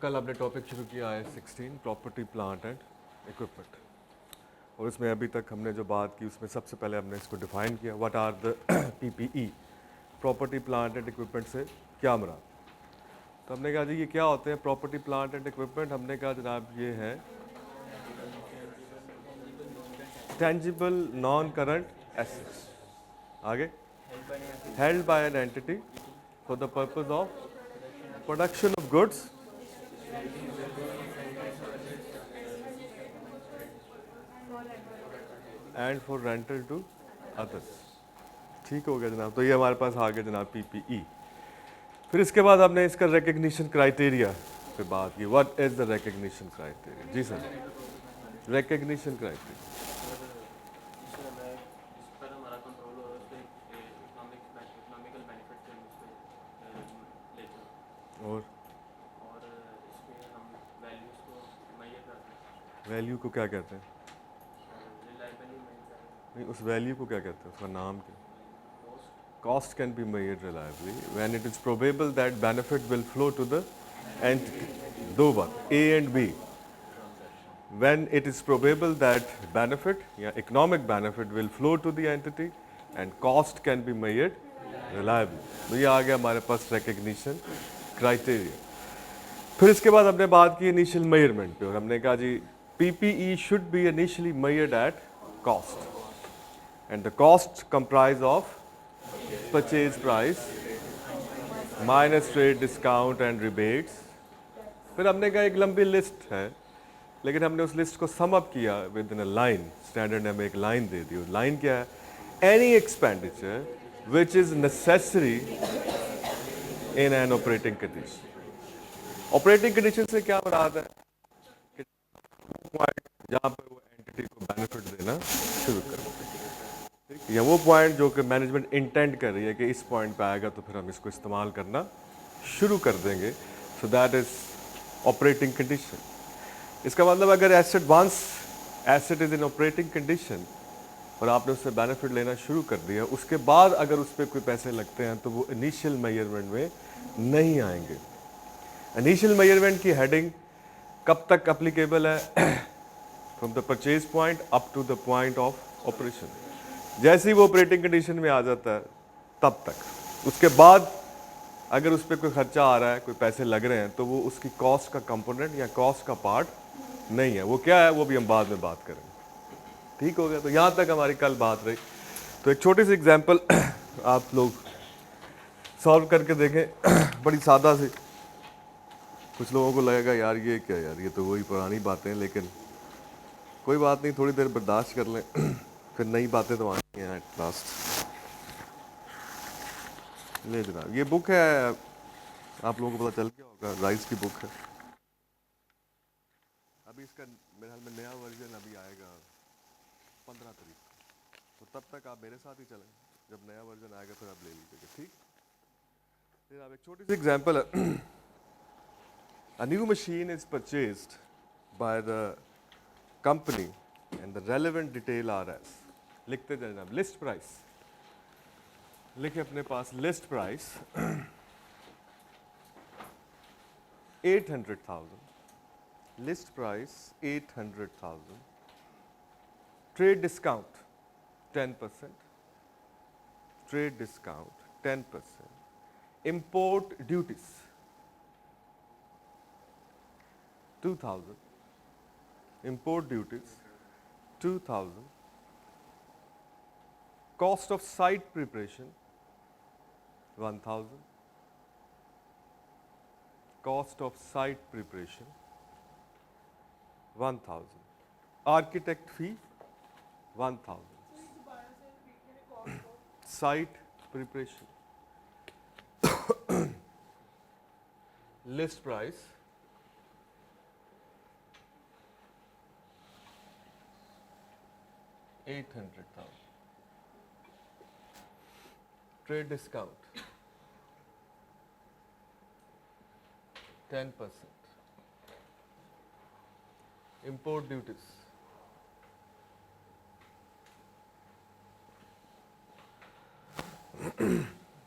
कल आपने टॉपिक शुरू किया है 16 प्रॉपर्टी प्लांट एंड इक्विपमेंट, और इसमें अभी तक हमने जो बात की उसमें सबसे पहले हमने इसको डिफाइन किया what are the PPE, property plant and equipment से क्या मुराद। तो हमने कहा जी ये क्या होते हैं प्रॉपर्टी प्लांट एंड इक्विपमेंट। हमने कहा जनाब ये है टेंजिबल नॉन करंट एसेट्स, आगे held by an entity for the purpose of production of goods and for rental to others. ठीक हो गया जनाब, तो ये हमारे पास आ गया जनाब पीपीई। फिर इसके बाद हमने इसका रिकग्निशन क्राइटेरिया पे बात की। What is the recognition criteria? जी सर, रिकग्निशन क्राइटेरिया। और वैल्यू को क्या कहते हैं? नहीं, उस वैल्यू को क्या कहते हैं, उसका नाम क्या? Cost can be measured reliably when it is probable that benefit will flow to the entity. दो बात, A and B. When it is probable that benefit या economic benefit will flow to the entity and cost can be measured reliably. तो ये आ गया हमारे पास recognition criteria. फिर इसके बाद हमने बात की इनिशियल मेजरमेंट पे, और हमने कहा जी PPE should be initially measured at cost and the cost comprise of purchase price minus trade discount and rebates. फिर हमने कहा एक लंबी लिस्ट है, लेकिन हमने उस लिस्ट को सम अप किया with in a line. Standard ने हमें एक लाइन दे दी। लाइन क्या है? Any expenditure which is necessary in an operating condition. Operating condition से क्या मुराद है? पॉइंट जहाँ पे वो एंटिटी को बेनिफिट देना शुरू कर, या वो पॉइंट जो कि मैनेजमेंट इंटेंड कर रही है कि इस पॉइंट पे आएगा तो फिर हम इसको इस्तेमाल करना शुरू कर देंगे। So that is operating condition. इसका मतलब अगर asset once asset is in operating condition और आपने उससे बेनिफिट लेना शुरू कर दिया, उसके बाद अगर उस पर कोई पैसे लगते हैं तो वो इनिशियल मेजरमेंट में नहीं आएंगे। इनिशियल मेजरमेंट की हेडिंग कब तक अप्लीकेबल है? From the purchase point up to the point of operation. जैसे ही वो ऑपरेटिंग कंडीशन में आ जाता है तब तक। उसके बाद अगर उस पर कोई खर्चा आ रहा है, कोई पैसे लग रहे हैं, तो वो उसकी कॉस्ट का कंपोनेंट या कॉस्ट का पार्ट नहीं है। वो क्या है वो भी हम बाद में बात करेंगे। ठीक हो गया? तो यहाँ तक हमारी कल बात रही। तो एक छोटी सी एग्जांपल आप लोग सॉल्व करके देखें, बड़ी सादा सी। कुछ लोगों को लगेगा यार ये क्या, यार ये तो वही पुरानी बातें हैं, लेकिन कोई बात नहीं, थोड़ी देर बर्दाश्त कर लें फिर नई बातें तो आनी हैं एट लास्ट। ले जनाब, ये बुक है, आप लोगों को पता चल गया होगा, राइस की बुक है। अभी इसका मेरे ख्याल में नया वर्जन अभी आएगा 15 तारीख को, तो तब तक आप मेरे साथ ही चलें। जब नया वर्जन आएगा फिर आप ले लीजिएगा, ठीक? जनाब एक छोटी सी एग्जांपल है। A new machine is purchased by the company and the relevant detail are as। लिखते जाए जनाब, लिस्ट प्राइस लिखे अपने पास। List price 800,000, list price 800,000, trade discount 10%, trade discount 10%, import duties 2,000, import duties 2,000, cost of site preparation 1,000, cost of site preparation 1,000, architect fee 1,000, site preparation, list price 800,000, trade discount 10%, import duties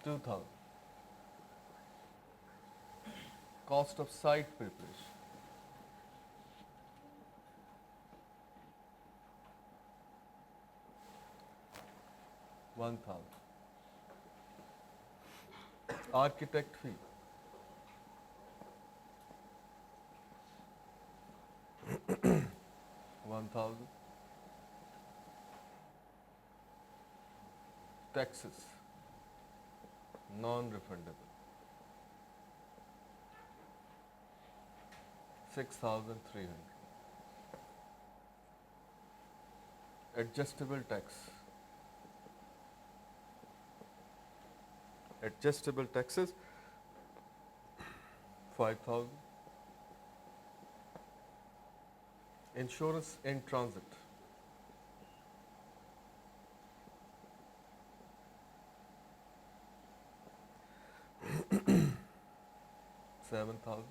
2,000, Cost of site preparation. $1,000. Architect fee. $1,000. Taxes. Non-refundable. 6,300. Adjustable tax. Adjustable taxes. 5,000. Insurance in transit. 7,000.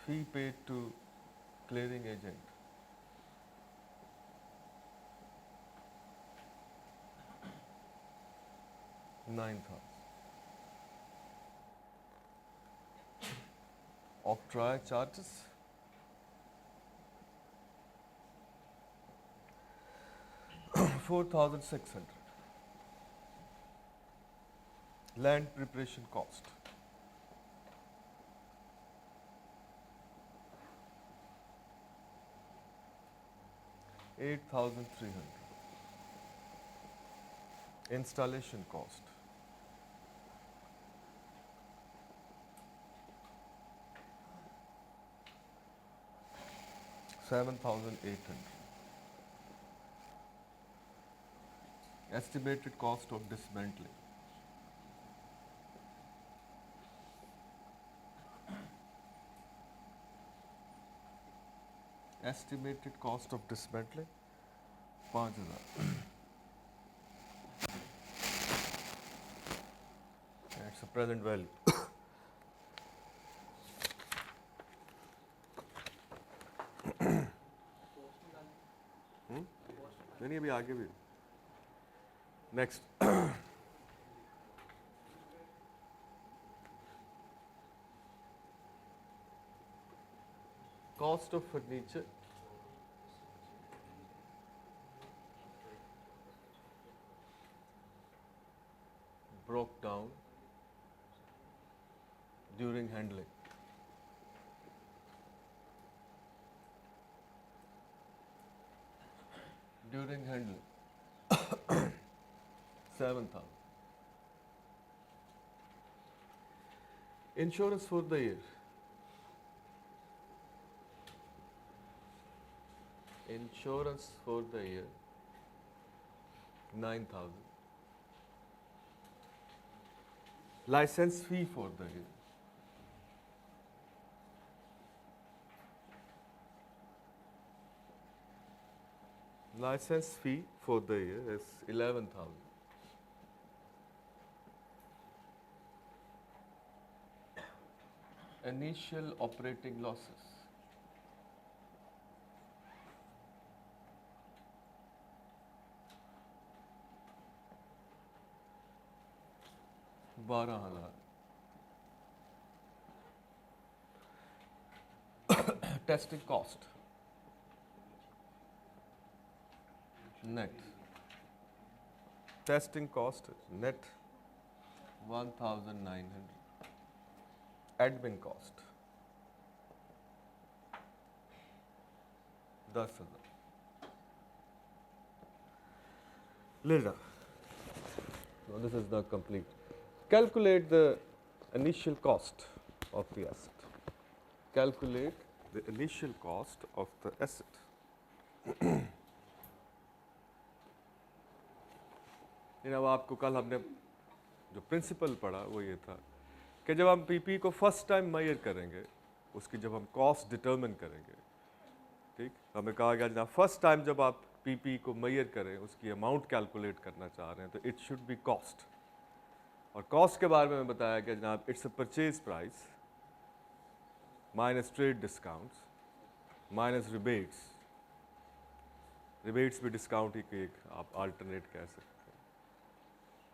Fee paid to clearing agent. 9,000. Octroi charges. 4,600. Land preparation cost. 8,300. Installation cost. 7,800. Estimated cost of dismantling. Estimated cost of dismantling 5,000. That's a present value. नहीं अभी आगे भी. Next. Cost of furniture. Broke down during handling. During handling. 7,000. Insurance for the year. Insurance for the year 9,000. License fee for the year. License fee for the year is 11,000. Initial operating losses. $12,000. Testing cost. Net. Testing cost net 1,900. Admin cost 10,000. Later. So this is the complete. Calculate the initial cost of the asset. Calculate the initial cost of the asset. अब आपको कल हमने जो principal पढ़ा वो ये था कि जब हम पीपी को फर्स्ट टाइम मेजर करेंगे, उसकी जब हम कॉस्ट डिटरमिन करेंगे, ठीक, हमें कहा गया जनाब फर्स्ट टाइम जब आप पीपी को मेजर करें, उसकी अमाउंट कैलकुलेट करना चाह रहे हैं तो इट शुड बी कॉस्ट. और कॉस्ट के बारे में बताया गया जनाब it's a purchase price minus trade discounts minus rebates. Rebates भी डिस्काउंट ही एक आप अल्टरनेट कह सकते हैं.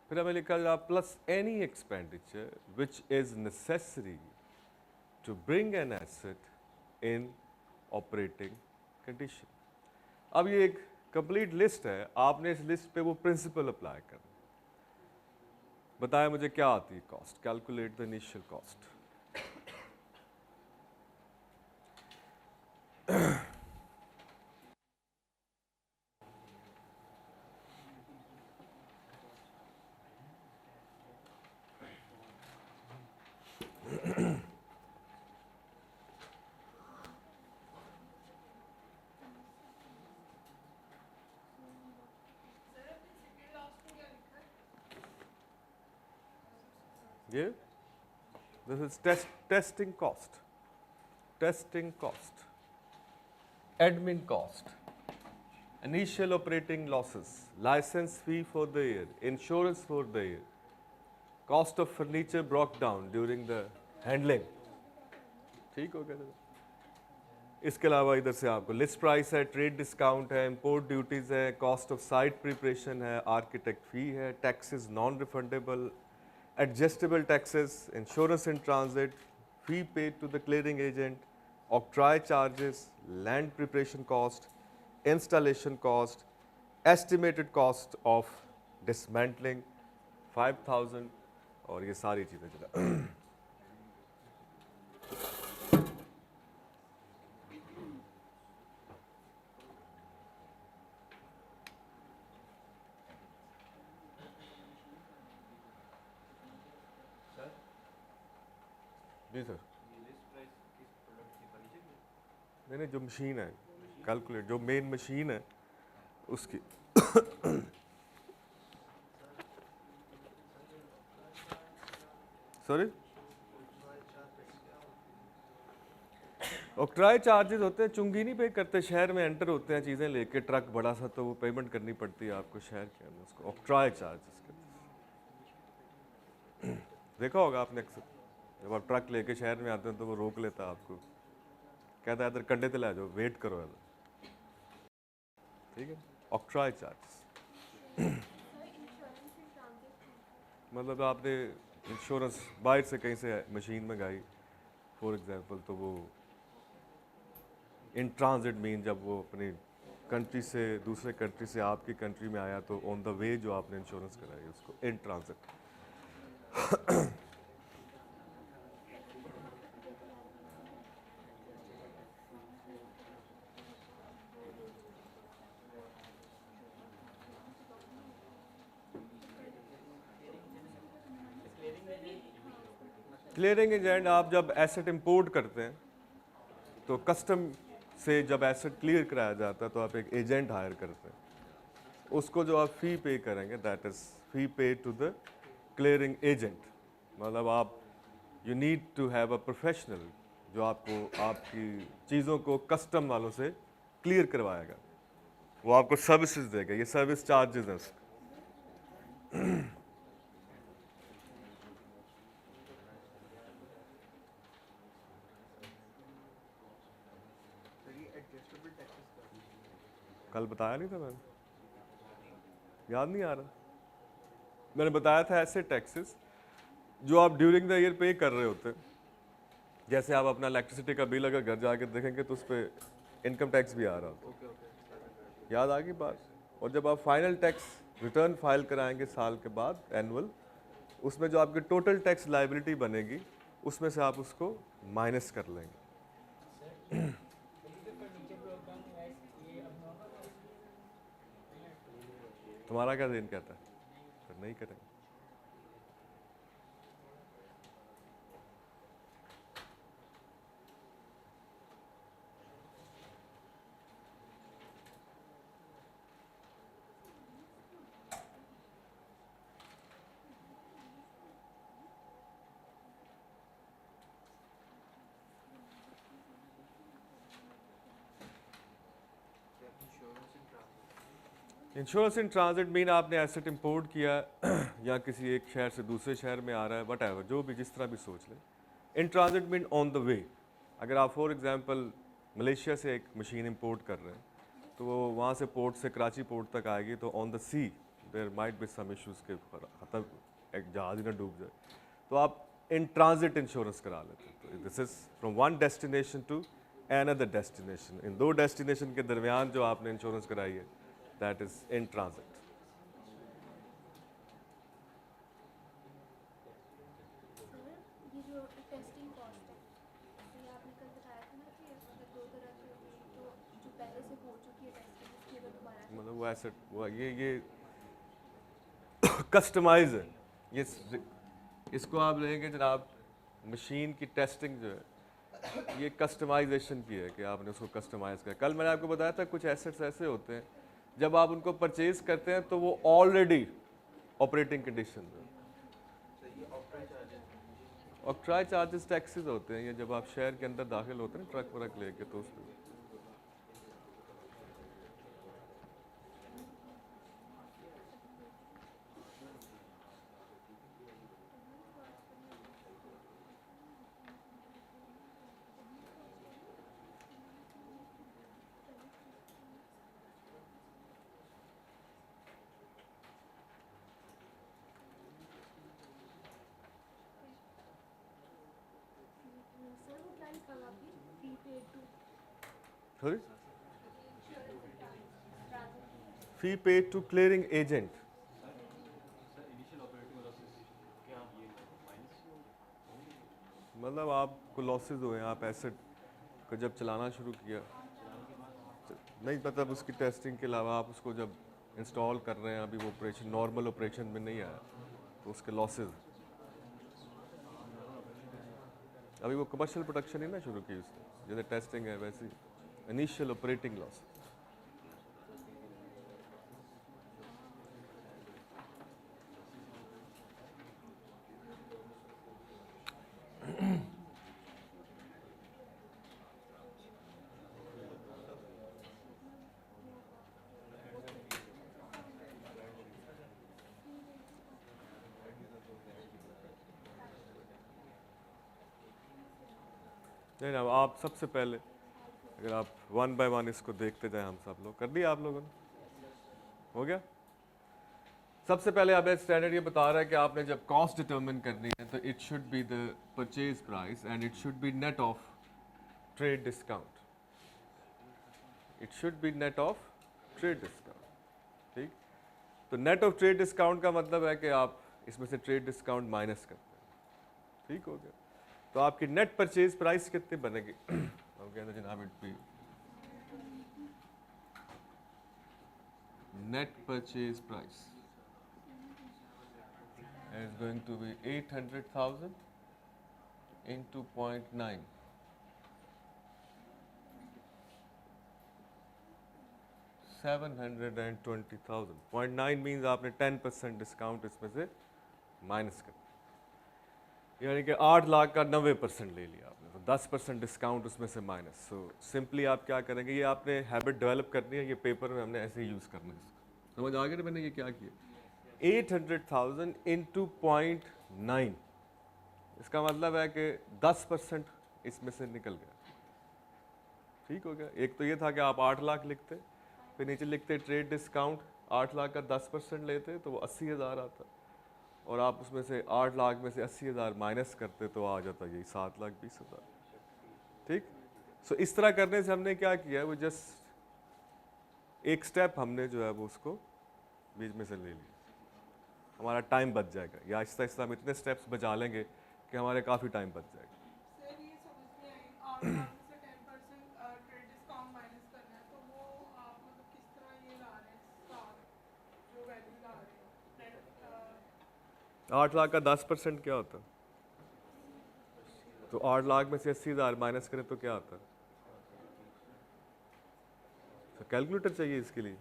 फिर हमें लिखा जाए plus any expenditure which is necessary to bring an asset in operating condition. अब ये एक कंप्लीट लिस्ट है, आपने इस लिस्ट पे वो प्रिंसिपल अप्लाई करना। बताया मुझे क्या आती है cost, calculate the initial cost. ये this is testing cost, testing cost, admin cost, initial operating losses, license fee for the year, insurance for the year, cost of furniture brought down during the handling। ठीक हो गया। इसके अलावा इधर से आपको list price है, ट्रेड डिस्काउंट है, इंपोर्ट ड्यूटीज़ है, कॉस्ट ऑफ साइट प्रिपरेशन है, आर्किटेक्ट फी है, taxes non refundable, adjustable taxes, insurance in transit, fee paid to the clearing agent, octroi charges, land preparation cost, installation cost, estimated cost of dismantling 5000 और ये सारी चीज़ें जो जी sir. नहीं नहीं, जो मशीन है कैलकुलेट, जो मेन मशीन है उसकी सॉरी ऑक्ट्राय चार्जेस होते हैं, चुंगी नहीं पे करते, शहर में एंटर होते हैं चीज़ें लेके ट्रक बड़ा सा, तो वो पेमेंट करनी पड़ती है आपको शहर के अंदर, उसको ऑक्ट्राय चार्जेस कहते हैं। देखा होगा आपने अक्सर, जब आप ट्रक लेके शहर में आते हैं तो वो रोक लेता है आपको, कहता है इधर कंडे पे ला जाओ, वेट करो इधर, ठीक है। ऑक्ट्राय चार्जेस मतलब आपने इंश्योरेंस बाहर से कहीं से मशीन मंगाई फॉर एग्जांपल, तो वो इन ट्रांजिट मीन जब वो अपनी कंट्री से दूसरे कंट्री से आपकी कंट्री में आया तो ऑन द वे जो आपने इंश्योरेंस कराई उसको इन ट्रांजिट। क्लियरिंग एजेंट, आप जब एसेट इंपोर्ट करते हैं तो कस्टम से जब एसेट क्लियर कराया जाता है तो आप एक एजेंट हायर करते हैं, उसको जो आप फ़ी पे करेंगे दैट इज़ फ़ी पे टू द क्लियरिंग एजेंट। मतलब आप you need to have a professional जो आपको आपकी चीज़ों को कस्टम वालों से क्लियर करवाएगा, वो आपको सर्विसेज देगा, ये सर्विस चार्जेस हैं। कल बताया नहीं था मैंने, याद नहीं आ रहा? मैंने बताया था ऐसे टैक्सेस जो आप ड्यूरिंग द ईयर पे कर रहे होते हैं, जैसे आप अपना इलेक्ट्रिसिटी का बिल अगर घर जाके देखेंगे तो उस पर इनकम टैक्स भी आ रहा होता है। याद आ गई बात? और जब आप फाइनल टैक्स रिटर्न फाइल कराएंगे साल के बाद एनुअल, उसमें जो आपकी टोटल टैक्स लाइबिलिटी बनेगी उसमें से आप उसको माइनस कर लेंगे। तुम्हारा क्या दिन कहता है? फिर नहीं करेंगे। इंश्योरेंस इन ट्रांजिट मीन आपने एसेट इंपोर्ट किया या किसी एक शहर से दूसरे शहर में आ रहा है, वट एवर, जो भी जिस तरह भी सोच लें। In transit mean on the way. अगर आप फॉर एग्जांपल मलेशिया से एक मशीन इंपोर्ट कर रहे हैं तो वो वहाँ से पोर्ट से कराची पोर्ट तक आएगी, तो on the sea there might be some issues के खत्म एक जहाज ही ना डूब जाए, तो आप इन ट्रांजिट इंश्योरेंस करा लेते हैं। तो this is from one destination to another destination, इन दो डेस्टिनेशन के दरमियान जो आपने इंश्योरेंस कराई है दैट इज इन ट्रांजिट। ये जो टेस्टिंग कॉस्ट है, तो ये आपने कल बताया था ना कि मतलब दो तरह की होती है, तो जो पहले से हो चुकी है टेस्टिंग उसकी अगर दोबारा मतलब वो एसेट वो ये कस्टमाइज है, ये इसको आप लेंगे जनाब, मशीन की टेस्टिंग जो है ये कस्टमाइजेशन की है कि आपने उसको कस्टमाइज किया। कल मैंने आपको बताया था कुछ एसेट्स ऐसे होते हैं जब आप उनको परचेज करते हैं तो वो ऑलरेडी ऑपरेटिंग कंडीशन में, ऑक्ट्राई चार्जेस टैक्सेस होते हैं, ये जब आप शहर के अंदर दाखिल होते हैं ट्रक व्रक लेके तो उसमें सर वो क्या लिखा हुआ आपने fee paid to sorry transit? Fee paid to clearing agent. मतलब आपको लॉसेज हुए, आप एसेट को जब चलाना शुरू किया नहीं, मतलब उसकी टेस्टिंग के अलावा आप उसको जब इंस्टॉल कर रहे हैं, अभी वो ऑपरेशन नॉर्मल ऑपरेशन में नहीं आया तो उसके लॉसेज, अभी वो कमर्शियल प्रोडक्शन ही ना शुरू की उसने, जैसे टेस्टिंग है वैसे इनिशियल ऑपरेटिंग लॉस। नहीं ना, आप सबसे पहले अगर आप वन बाय वन इसको देखते जाएं, हम सब लोग कर दिया, आप लोगों ने हो गया। सबसे पहले अब स्टैंडर्ड ये बता रहा है कि आपने जब कॉस्ट डिटरमिन करनी है तो it should be the purchase price and it should B net of trade discount, it should B net of trade discount. ठीक, तो नेट ऑफ ट्रेड डिस्काउंट का मतलब है कि आप इसमें से ट्रेड डिस्काउंट माइनस करते हैं। ठीक हो गया, तो आपकी नेट परचेज प्राइस कितनी बनेगी? हो गया तो जनाब it be net purchase price is going to be 800,000 into 0.9, $720,000। 0.9 means आपने 10% डिस्काउंट इसमें से माइनस कर, यानी कि 8 लाख का 90% ले लिया आपने, तो 10% डिस्काउंट उसमें से माइनस। सो सिंपली आप क्या करेंगे, ये आपने हैबिट डेवलप करनी है, ये पेपर में हमने ऐसे ही यूज़ करना है इसको। समझ आ गया मैंने ये क्या किया, 800,000 इंटू 0.9, इसका मतलब है कि 10% इसमें से निकल गया। ठीक हो गया, एक तो ये था कि आप 8 लाख लिखते, फिर नीचे लिखते ट्रेड डिस्काउंट, 8 लाख का 10% लेते तो वो 80,000 आता, और आप उसमें से 8 लाख में से 80,000 माइनस करते तो आ जाता यही 7,20,000। ठीक, सो इस तरह करने से हमने क्या किया, वो जस्ट एक स्टेप हमने जो है वो उसको बीच में से ले लिया, हमारा टाइम बच जाएगा, या आहिस्ता आहिस्ता हम इतने स्टेप्स बचा लेंगे कि हमारे काफ़ी टाइम बच जाएगा। सर ये समझ नहीं आई, 8 लाख में से 10% ट्रेड डिस्काउंट माइनस करना है, तो वो आप मतलब किस तरह ये ला रहे हैं, स्टार जो वैल्यू ला रहे हैं? 8 लाख का 10% क्या होता है? तो 8 लाख में से 80,000 माइनस करें तो क्या आता है? तो कैलकुलेटर चाहिए इसके लिए।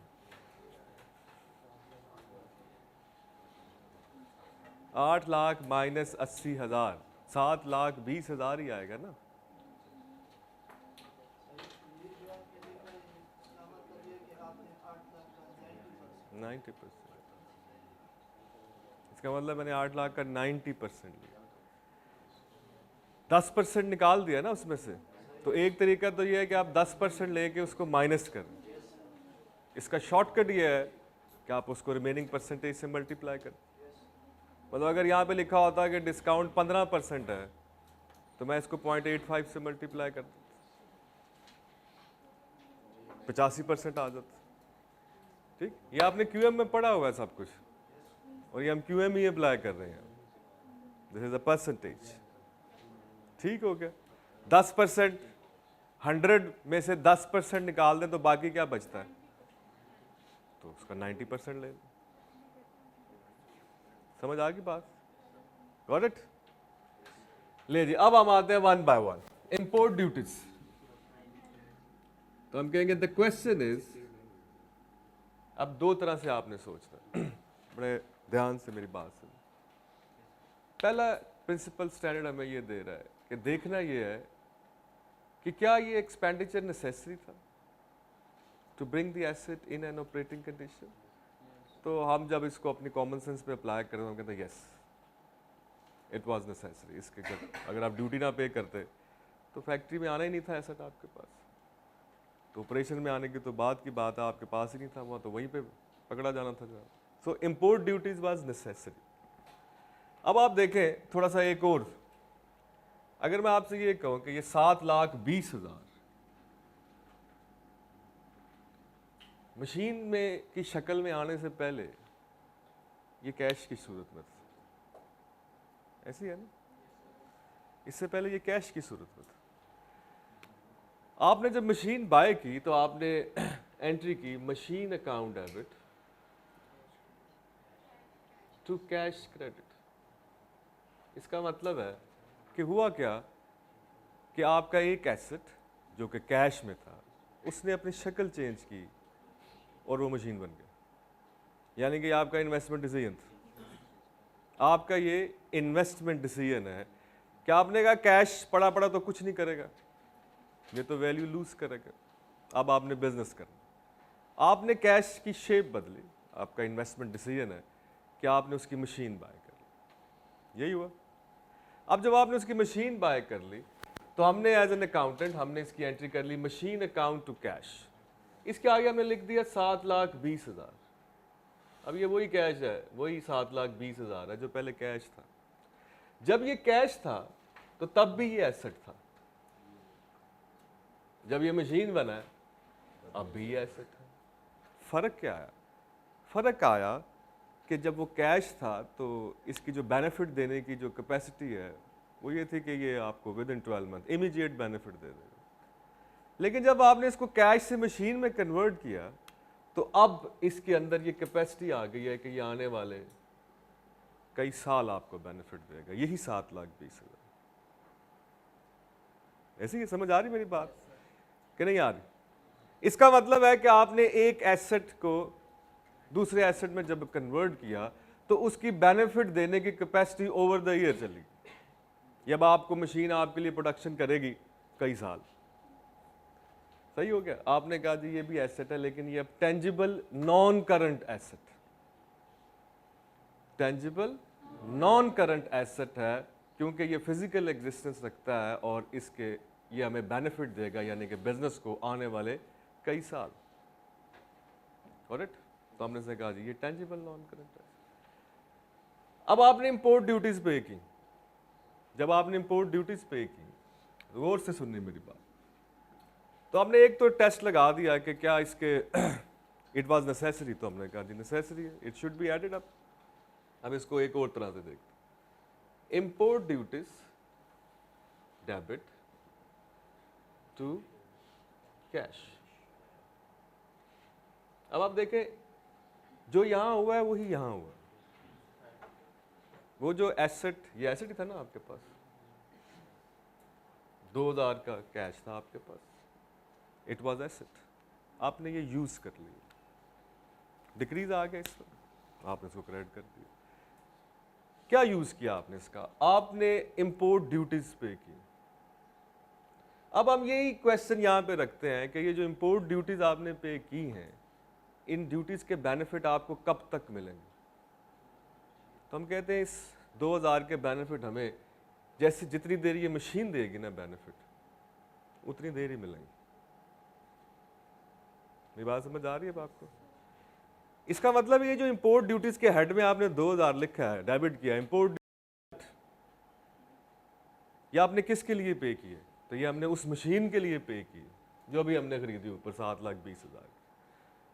8 लाख माइनस 80,000, 7,20,000 ही आएगा ना। नाइन्टी %, इसका मतलब मैंने 8 लाख का 90% लिया, 10% निकाल दिया ना उसमें से। तो एक तरीका तो ये है कि आप 10% लेके उसको माइनस करें, इसका शॉर्टकट ये है क्या आप उसको रिमेनिंग परसेंटेज से मल्टीप्लाई कर, मतलब अगर यहाँ पे लिखा होता है कि डिस्काउंट 15% है तो मैं इसको 0.85 से मल्टीप्लाई कर देता, 85% आ जाता। ठीक, ये आपने क्यूएम में पढ़ा हुआ है सब कुछ, और ये हम क्यूएम ही अप्लाई कर रहे हैं। This is a percentage. ठीक हो गया। 10%, 100 में से 10% निकाल दें तो बाकी क्या बचता है, तो उसका 90% ले लें। समझ आ गई बात? Got it? ले जी, अब हम आते हैं one by one. Import duties. तो हम कहेंगे द क्वेश्चन इज, अब दो तरह से आपने सोचना है। बड़े ध्यान से मेरी बात सुनो। पहला प्रिंसिपल स्टैंडर्ड हमें ये दे रहा है कि देखना ये है कि क्या ये एक्सपेंडिचर नेसेसरी था to bring the asset in an operating condition. तो हम जब इसको अपनी कॉमन सेंस पे अप्लाई करें तो हम कहते हैं यस इट वाज नेसेसरी। इसके अगर आप ड्यूटी ना पे करते तो फैक्ट्री में आना ही नहीं था एसेट आपके पास, तो ऑपरेशन में आने की तो बात की बात है, आपके पास ही नहीं था, वहाँ तो वहीं पे पकड़ा जाना था। सो इम्पोर्ट ड्यूटीज वाज नेसेसरी। अब आप देखें थोड़ा सा एक और, अगर मैं आपसे ये कहूँ कि ये 7,20,000 मशीन में की शक्ल में आने से पहले ये कैश की सूरत में था, ऐसी है ना, इससे पहले ये कैश की सूरत में था। आपने जब मशीन बाय की तो आपने एंट्री की machine account debit to cash credit. इसका मतलब है कि हुआ क्या कि आपका एक एसेट जो कि कैश में था उसने अपनी शक्ल चेंज की और वो मशीन बन गया, यानी कि आपका इन्वेस्टमेंट डिसीजन था। आपका ये इन्वेस्टमेंट डिसीजन है कि आपने कहा कैश पड़ा पड़ा तो कुछ नहीं करेगा, ये तो वैल्यू लूज करेगा। अब आपने बिजनेस करना, आपने कैश की शेप बदली, आपका इन्वेस्टमेंट डिसीजन है कि आपने उसकी मशीन बाय कर ली, यही हुआ। अब जब आपने उसकी मशीन बाय कर ली तो हमने एज एन अकाउंटेंट हमने इसकी एंट्री कर ली मशीन अकाउंट टू कैश। इसके आगे हमने लिख दिया 7,20,000। अब ये वही कैश है, वही 7,20,000 है जो पहले कैश था। जब ये कैश था तो तब भी ये एसेट था, जब ये मशीन बना है अब भी ये एसेट है। फर्क क्या आया? फर्क आया कि जब वो कैश था तो इसकी जो बेनिफिट देने की जो कैपेसिटी है वो ये थी कि ये आपको within 12 month immediate benefit दे देगा। लेकिन जब आपने इसको कैश से मशीन में कन्वर्ट किया तो अब इसके अंदर ये कैपेसिटी आ गई है कि ये आने वाले कई साल आपको बेनिफिट देगा, यही 7,20,000। ऐसी ही समझ आ रही मेरी बात कि नहीं आ रही? इसका मतलब है कि आपने एक एसेट को दूसरे एसेट में जब कन्वर्ट किया तो उसकी बेनिफिट देने की कैपेसिटी ओवर द ईयर चली। जब आपको मशीन आपके लिए प्रोडक्शन करेगी कई साल, सही हो गया। आपने कहा जी ये भी एसेट है लेकिन ये अब tangible non current asset, tangible non current asset है क्योंकि ये फिजिकल एग्जिस्टेंस रखता है और इसके ये हमें बेनिफिट देगा, यानी कि बिजनेस को आने वाले कई साल। करेक्ट? तो हमने से कहा जी ये टेंजिबल नॉन करंट है। अब आपने इंपोर्ट ड्यूटीज पे की, जब आपने इंपोर्ट ड्यूटीज पे की, गौर से सुननी मेरी बात, तो हमने एक तो टेस्ट लगा दिया कि क्या इसके इट वाज नेसेसरी, तो हमने कहा जी नेसेसरी है, it should be added up. अब इसको एक और तरह से देखते, import duties debit to cash. अब आप देखें जो यहां हुआ है वही यहां हुआ है। वो जो एसेट, ये एसेट ही था ना आपके पास, 2,000 का कैश था आपके पास, इट वाज एसेट, आपने ये यूज कर लिया, डिक्रीज आ गया इसमें, आपने इसको क्रेडिट कर दिया। क्या यूज किया आपने इसका? आपने इंपोर्ट ड्यूटीज पे की। अब हम यही क्वेश्चन यहां पे रखते हैं कि ये जो इंपोर्ट ड्यूटीज आपने पे की हैं, इन ड्यूटीज के बेनिफिट आपको कब तक मिलेंगे? तो हम कहते हैं इस 2,000 के बेनिफिट हमें जैसे जितनी देर ये मशीन देगी ना बेनिफिट, उतनी देर ही मिलेंगी। मेरी बात समझ आ रही है अब आपको? इसका मतलब ये जो इंपोर्ट ड्यूटीज के हेड में आपने 2000 लिखा है, डेबिट किया, इंपोर्ट ये आपने किसके लिए पे किए? तो ये हमने उस मशीन के लिए पे किए जो अभी हमने खरीदी ऊपर 7,20,000।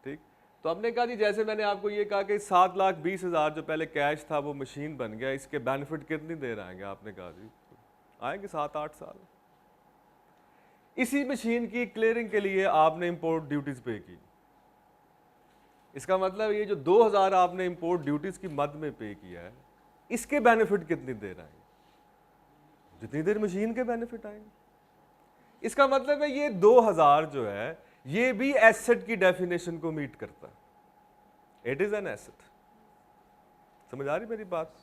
ठीक, तो हमने कहा जी जैसे मैंने आपको ये कहा कि 7,20,000 जो पहले कैश था वो मशीन बन गया, इसके बेनिफिट कितनी देर आएंगे? आपने कहा जी आएंगे 7-8 साल। इसी मशीन की क्लियरिंग के लिए आपने इंपोर्ट ड्यूटीज पे की। इसका मतलब ये जो 2000 आपने इंपोर्ट ड्यूटीज की मद में पे किया है, इसके बेनिफिट कितनी देर आएंगे? जितनी देर मशीन के बेनिफिट आएंगे। इसका मतलब है ये 2000 जो है ये भी एसेट की डेफिनेशन को मीट करता है। It is an asset. समझ आ रही मेरी बात?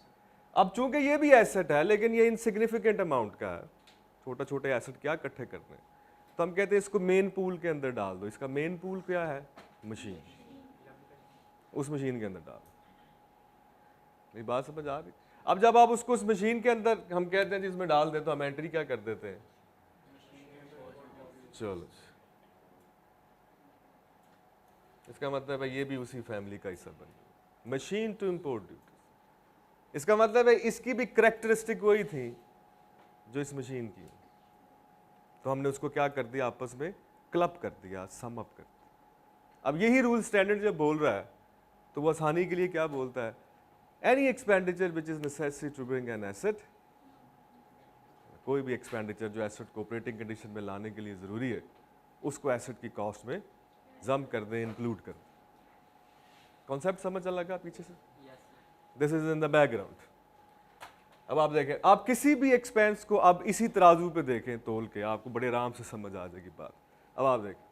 अब चूंकि ये भी एसेट है लेकिन ये इनसिग्निफिकेंट अमाउंट का है, छोटा छोटे एसेट क्या इकट्ठे करने, तो हम कहते हैं इसको मेन पूल के अंदर डाल दो। इसका मेन पूल क्या है? मशीन। उस मशीन के अंदर डाल। मेरी बात समझ आ रही? अब जब आप उसको उस मशीन के अंदर हम कहते हैं जिसमें डाल दें तो हम एंट्री क्या कर देते हैं? चलो, इसका मतलब है ये भी उसी फैमिली का हिस्सा बन गया, मशीन टू इंपोर्ट ड्यूटी। इसका मतलब है इसकी भी करेक्टरिस्टिक वही थी जो इस मशीन की, तो हमने उसको क्या कर दिया? आपस में क्लब कर दिया, सम अप कर दिया। अब यही रूल स्टैंडर्ड जब बोल रहा है तो वो आसानी के लिए क्या बोलता है? Any expenditure which is necessary to bring an asset, कोई भी एक्सपेंडिचर जो एसेट को ऑपरेटिंग कंडीशन में लाने के लिए जरूरी है, उसको एसेट की कॉस्ट में जम कर दें, इंक्लूड कर दें। कॉन्सेप्ट समझ चल लगा पीछे से? This is in the background. अब आप देखें, आप किसी भी एक्सपेंस को अब इसी तराजू पे देखें तोल के, आपको बड़े आराम से समझ आ जाएगी बात। अब आप देखें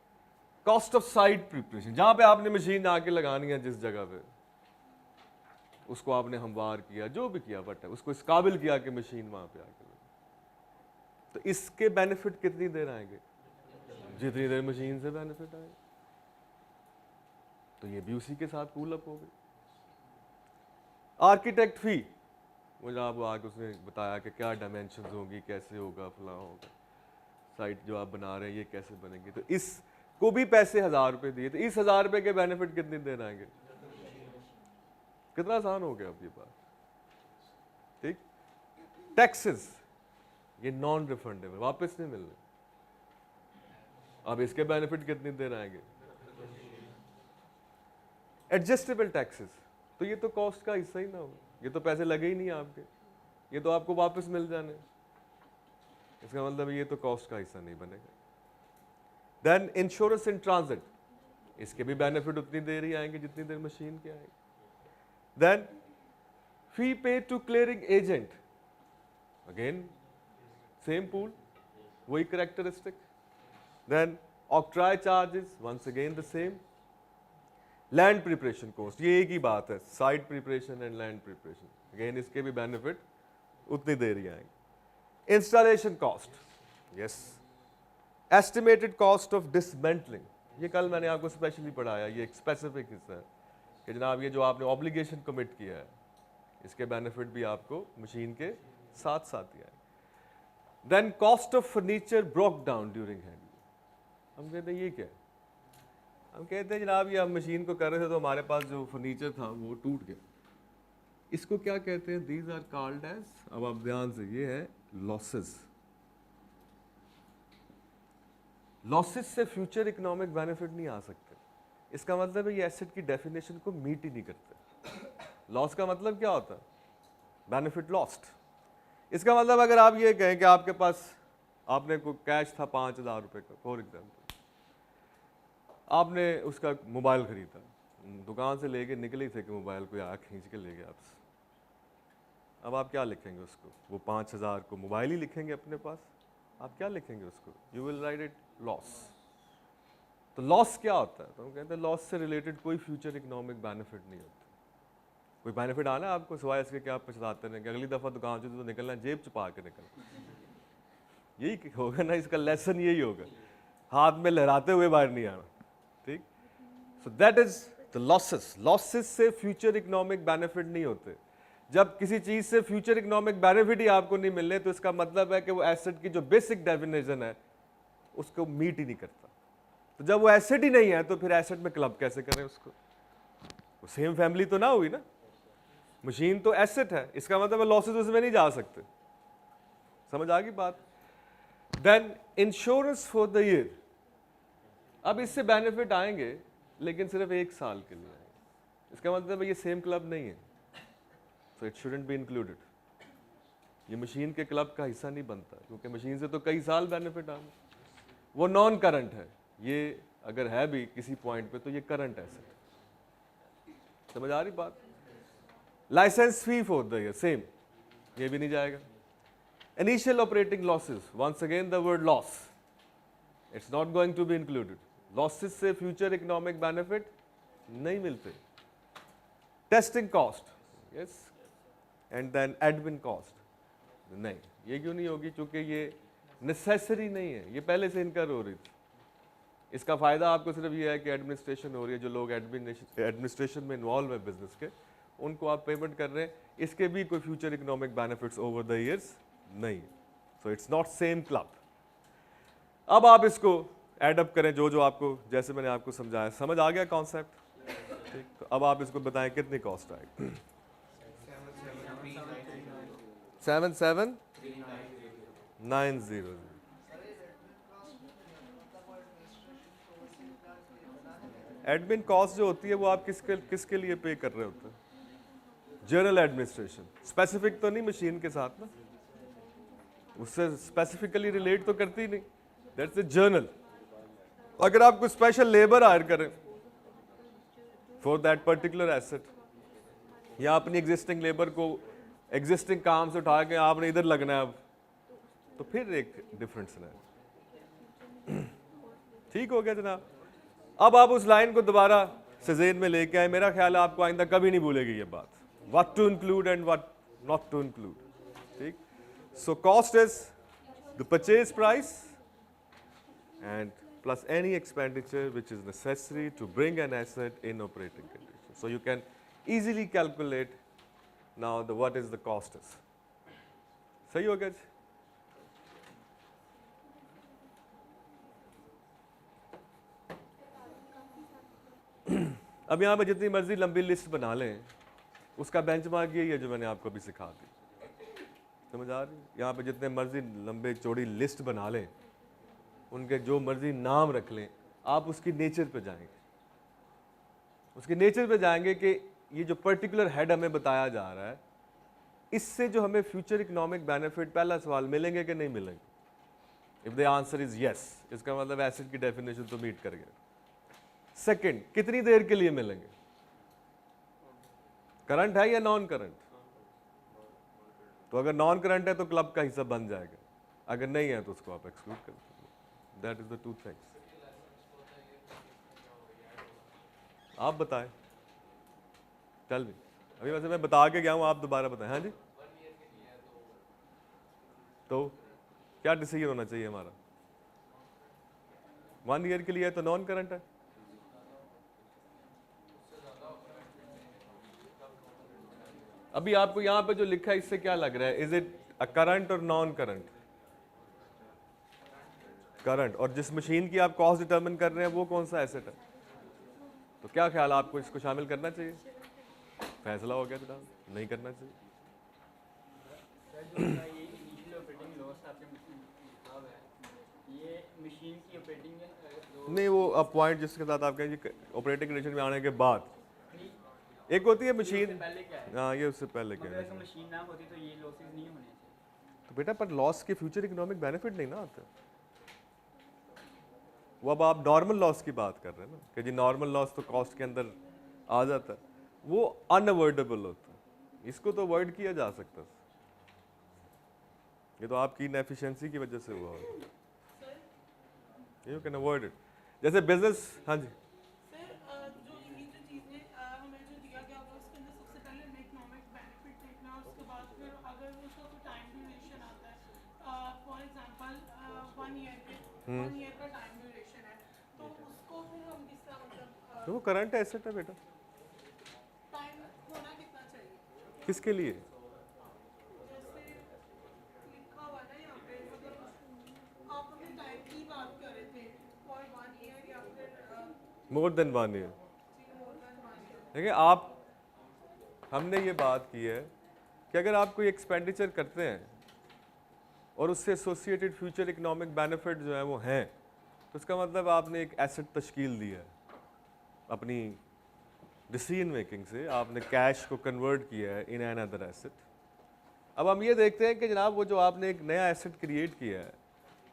कॉस्ट ऑफ साइट प्रिपरेशन, जहां पे आपने मशीन आके लगानी है, जिस जगह पे उसको आपने हमवार किया, जो भी किया, बट उसको इस काबिल किया कि मशीन वहां पे आके लगे, तो इसके बेनिफिट कितनी देर आएंगे? जितनी देर मशीन से बेनिफिट आएंगे। तो ये भी उसी के साथ पूल अप हो गई। आर्किटेक्ट फी, मुझे आपको आगे उसने बताया कि क्या डायमेंशंस होंगी, कैसे होगा, फला होगा, साइट जो आप बना रहे हैं ये कैसे बनेगी। तो इसको भी पैसे 1000 रुपये दिए, तो इस 1000 रुपये के बेनिफिट कितनी देर आएंगे? कितना आसान हो गया अब ये बात। ठीक, टैक्सेस ये नॉन रिफंडेबल, वापस नहीं मिलने। अब इसके बेनिफिट कितनी देर आएंगे? एडजस्टेबल टैक्सेस, तो ये तो कॉस्ट का हिस्सा ही ना हो, ये तो पैसे लगे ही नहीं आपके, ये तो आपको वापस मिल जाने। इसका मतलब ये तो कॉस्ट का हिस्सा नहीं बनेगा। देन इंश्योरेंस इन ट्रांजिट, इसके भी बेनिफिट उतनी देर ही आएंगे जितनी देर मशीन के आएंगे। Then fee pay to clearing agent, again same pool, वही characteristic. Then octroi charges, once again the same. Land preparation cost, ये एक ही बात है, site preparation and land preparation, again इसके भी बेनिफिट उतनी देर ही आएंगे। Installation cost, yes. Estimated cost of dismantling, ये कल मैंने आपको स्पेशली पढ़ाया, ये एक स्पेसिफिक हिस्सा है कि जनाब ये जो आपने ऑब्लिगेशन कमिट किया है इसके बेनिफिट भी आपको मशीन के साथ साथ ही आएंगे। Then cost of furniture broke down during handling, हम कहते हैं ये क्या है? हम कहते हैं जनाब ये हम मशीन को कर रहे थे तो हमारे पास जो फर्नीचर था वो टूट गया, इसको क्या कहते हैं? दीज आर कॉल्ड एज, अब आप ध्यान से, ये है लॉसेस। लॉसेस से फ्यूचर इकोनॉमिक बेनिफिट नहीं आ सकते। इसका मतलब है ये एसेट की डेफिनेशन को मीट ही नहीं करते। लॉस का मतलब क्या होता है? Benefit lost. इसका मतलब अगर आप ये कहें कि आपके पास आपने कोई कैश था 5,000 रुपये का, फॉर एग्जाम्पल, आपने उसका मोबाइल खरीदा, दुकान से लेके निकले ही थे कि मोबाइल को आग खींच के ले गया आपसे। अब आप क्या लिखेंगे उसको? वो 5,000 को मोबाइल ही लिखेंगे अपने पास, आप क्या लिखेंगे उसको? You will write it loss. तो लॉस क्या होता है? तो हम कहते हैं लॉस से रिलेटेड कोई फ्यूचर इकोनॉमिक बेनिफिट नहीं होता। कोई बेनिफिट आना है आपको सिवाय इसके कि आप पछताते रहें कि अगली दफ़ा दुकान से तो निकलना है जेब छुपा के निकलना, यही होगा ना, इसका लेसन यही होगा, हाथ में लहराते हुए बाहर नहीं आना। ठीक, सो that is the losses. Losses से फ्यूचर इकोनॉमिक बेनिफिट नहीं होते। जब किसी चीज से फ्यूचर इकोनॉमिक बेनिफिट ही आपको नहीं मिलने तो इसका मतलब है कि वो एसेट की जो बेसिक डेफिनेशन है उसको मीट ही नहीं करता। तो जब वो एसेट ही नहीं है तो फिर एसेट में क्लब कैसे करें उसको? वो सेम फैमिली तो ना हुई ना, मशीन तो एसेट है, इसका मतलब लॉसेस उसमें नहीं जा सकते। समझ आ गई बात? Then insurance for the year, अब इससे बेनिफिट आएंगे लेकिन सिर्फ 1 साल के लिए आएंगे। इसका मतलब ये सेम क्लब नहीं है, so it shouldn't be included. ये मशीन के क्लब का हिस्सा नहीं बनता, क्योंकि मशीन से तो कई साल बेनिफिट आए, वो नॉन करंट है। ये अगर है भी किसी पॉइंट पे तो ये करंट एसेट। समझ आ रही बात? Licence fee for the year same, ये भी नहीं जाएगा। Initial operating losses, once again the word loss, it's not going to be included. Losses से फ्यूचर इकोनॉमिक बेनिफिट नहीं मिलते। Testing cost, yes, and then admin cost, नहीं, ये क्यों नहीं होगी? क्योंकि ये नेसेसरी नहीं है, ये पहले से इनकर हो रही थी। इसका फायदा आपको सिर्फ ये है कि एडमिनिस्ट्रेशन हो रही है, जो लोग एडमिनिस्ट्रेशन में इन्वॉल्व है बिजनेस के, उनको आप पेमेंट कर रहे हैं, इसके भी कोई future economic benefits over the years नहीं। So it's not same club. अब आप इसको एड अप करें, जो जो आपको, जैसे मैंने आपको समझाया, समझ आ गया कॉन्सेप्ट? ठीक, तो अब आप इसको बताएं कितनी कॉस्ट आएगी। 7,7,900। एडमिन कॉस्ट जो होती है वो आप किसके लिए पे कर रहे होते हैं? जनरल एडमिनिस्ट्रेशन, स्पेसिफिक तो नहीं मशीन के साथ ना, उससे स्पेसिफिकली रिलेट तो करती नहीं, दैट्स ए जर्नल। अगर आप कोई स्पेशल लेबर हायर करें फॉर दैट पर्टिकुलर एसेट, या अपनी एग्जिस्टिंग लेबर को एग्जिस्टिंग काम से उठा के आपने इधर लगना है अब, तो फिर एक डिफरेंस है। ठीक हो गया जनाब? अब आप उस लाइन को दोबारा से ज़हन में लेके आए, मेरा ख्याल है आपको आइंदा कभी नहीं भूलेगी ये बात, what to include and what not to include. ठीक, so cost is the purchase price and plus any expenditure which is necessary to bring an asset in operating condition. So you can easily calculate now the what is the cost is. सही हो गया? अब यहाँ पे जितनी मर्जी लंबी list बना लें, उसका बेंचमार्क यही है जो मैंने आपको अभी सिखा दी। समझ आ रही? यहाँ पे जितने मर्जी लंबे चौड़ी लिस्ट बना लें, उनके जो मर्जी नाम रख लें, आप उसकी नेचर पे जाएंगे, उसके नेचर पे जाएंगे कि ये जो पर्टिकुलर हेड हमें बताया जा रहा है, इससे जो हमें फ्यूचर इकोनॉमिक बेनिफिट, पहला सवाल, मिलेंगे कि नहीं मिलेंगे? If the answer is yes, इसका मतलब एसेट की डेफिनेशन तो मीट कर गया। सेकंड, कितनी देर के लिए मिलेंगे? करंट है या नॉन करंट? तो अगर नॉन करंट है तो क्लब का हिस्सा बन जाएगा, अगर नहीं है तो उसको आप एक्सक्लूड कर सकते। That is the two things. आप बताएं, चल भी अभी वैसे मैं बता के गया हूं, आप दोबारा बताएं। हाँ जी, तो क्या डिसीजन होना चाहिए हमारा? 1 ईयर के लिए है तो नॉन करंट है। अभी आपको यहां पे जो लिखा है इससे क्या लग रहा है? इज इट अ करंट और नॉन करंट? करंट। और जिस मशीन की आप कॉस्ट डिटरमिन कर रहे हैं वो कौन सा एसेट है? तो क्या ख्याल, आपको इसको शामिल करना चाहिए? फैसला हो गया जनाब, नहीं करना चाहिए। नहीं, वो अब पॉइंट जिसके साथ आप कहेंगे ऑपरेटिंग कंडीशन में आने के बाद, एक होती है मशीन, हाँ ये उससे पहले क्या है, मशीन ना होती तो ये लॉसेस नहीं होने चाहिए। तो बेटा पर लॉस के फ्यूचर इकोनॉमिक बेनिफिट नहीं ना आते। वो अब आप नॉर्मल लॉस की बात कर रहे हैं ना, कि जी नॉर्मल लॉस तो कॉस्ट के अंदर आ जाता है, वो अनअवॉइडेबल होता है, इसको तो अवॉइड किया जा सकता है। ये तो आपकी इनएफिशिएंसी की वजह से हुआ होगा, यू कैन अवॉइड इट। जैसे बिजनेस, हाँ जी, सर जो ये जो चीज़ें हमें जो दिया गया हुआ उसके अंदर सबसे पहले हमें इकोनॉमिक बेनिफिट देखना, उसके बाद फिर अगर उसका कोई टाइम ड्यूरेशन आता है, फॉर एग्जांपल 1 ईयर का टाइम ड्यूरेशन है, तो उसको फिर हम किस तरह मतलब तो वो करंट एसेट है बेटा। टाइम होना कितना चाहिए? किसके लिए? जैसे लिखा हुआ ना यहाँ पे, मतलब आप हमें टाइम की बात कर रहे थे फॉर 1 ईयर या फिर more than 1 year. More than 1 year. देखिए आप, हमने ये बात की है कि अगर आप कोई एक्सपेंडिचर करते हैं और उससे एसोसिएटेड फ्यूचर इकोनॉमिक बेनिफिट जो है वो हैं, तो इसका मतलब आपने एक एसेट तश्कील दी है। अपनी डिसीजन मेकिंग से आपने कैश को कन्वर्ट किया है इन एन अदर एसेट। अब हम ये देखते हैं कि जनाब वो जो आपने एक नया एसेट क्रिएट किया है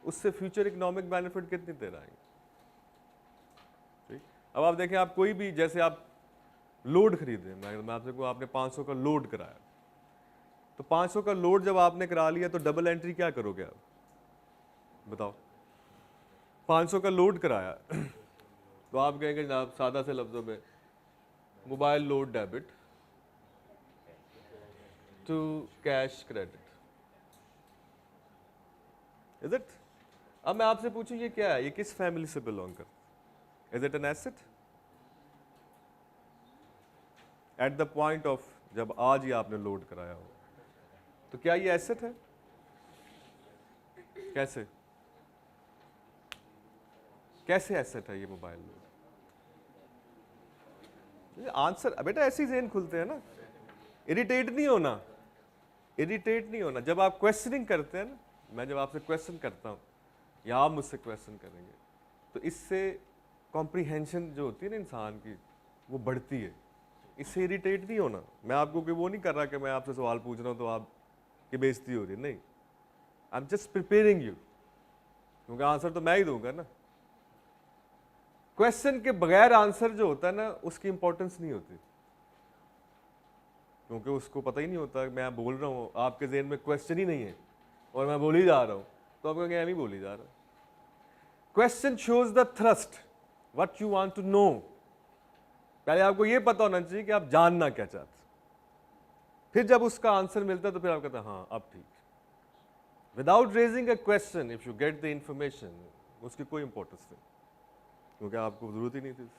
उससे फ्यूचर इकोनॉमिक बेनिफिट कितनी देर आएंगे। ठीक, अब आप देखें, आप कोई भी, जैसे आप लोड खरीदें, मैं आपसे को आपने 500 का लोड कराया, तो 500 का लोड जब आपने करा लिया तो डबल एंट्री क्या करोगे आप बताओ। 500 का लोड कराया तो आप कहेंगे जनाब सादा से लफ्जों में mobile load debit to cash credit, is it. अब मैं आपसे पूछूं ये क्या है, ये किस फैमिली से बिलोंग कर, is it an asset at the point of जब आज ही आपने लोड कराया हो, तो क्या ये एसेट है? कैसे कैसे एसेट है ये मोबाइल लोड? आंसर बेटा ऐसे ही ज़हन खुलते हैं ना, इरिटेट नहीं होना, इरिटेट नहीं होना। जब आप क्वेश्चनिंग करते हैं ना, मैं जब आपसे क्वेश्चन करता हूं या आप मुझसे क्वेश्चन करेंगे, तो इससे कॉम्प्रीहेंशन जो होती है ना इंसान की वो बढ़ती है। इससे इरिटेट नहीं होना। मैं आपको कि वो नहीं कर रहा कि मैं आपसे सवाल पूछ रहा हूं तो आपकी बेइज्जती हो रही है, नहीं, I am just preparing you, क्योंकि आंसर तो मैं ही दूंगा ना। क्वेश्चन के बगैर आंसर जो होता है ना उसकी इंपॉर्टेंस नहीं होती, क्योंकि उसको पता ही नहीं होता मैं बोल रहा हूँ, आपके ज़हन में क्वेश्चन ही नहीं है और मैं बोल ही जा रहा हूँ, तो आप कहेंगे मैं ही बोल ही जा रहा हूँ। Question shows the thrust, what you want to know. पहले आपको ये पता होना चाहिए कि आप जानना क्या चाहते, फिर जब उसका आंसर मिलता है तो फिर आप कहते हैं हाँ अब ठीक। Without raising a question if you get the information, उसकी कोई इंपॉर्टेंस नहीं, क्योंकि आपको जरूरत ही नहीं थी।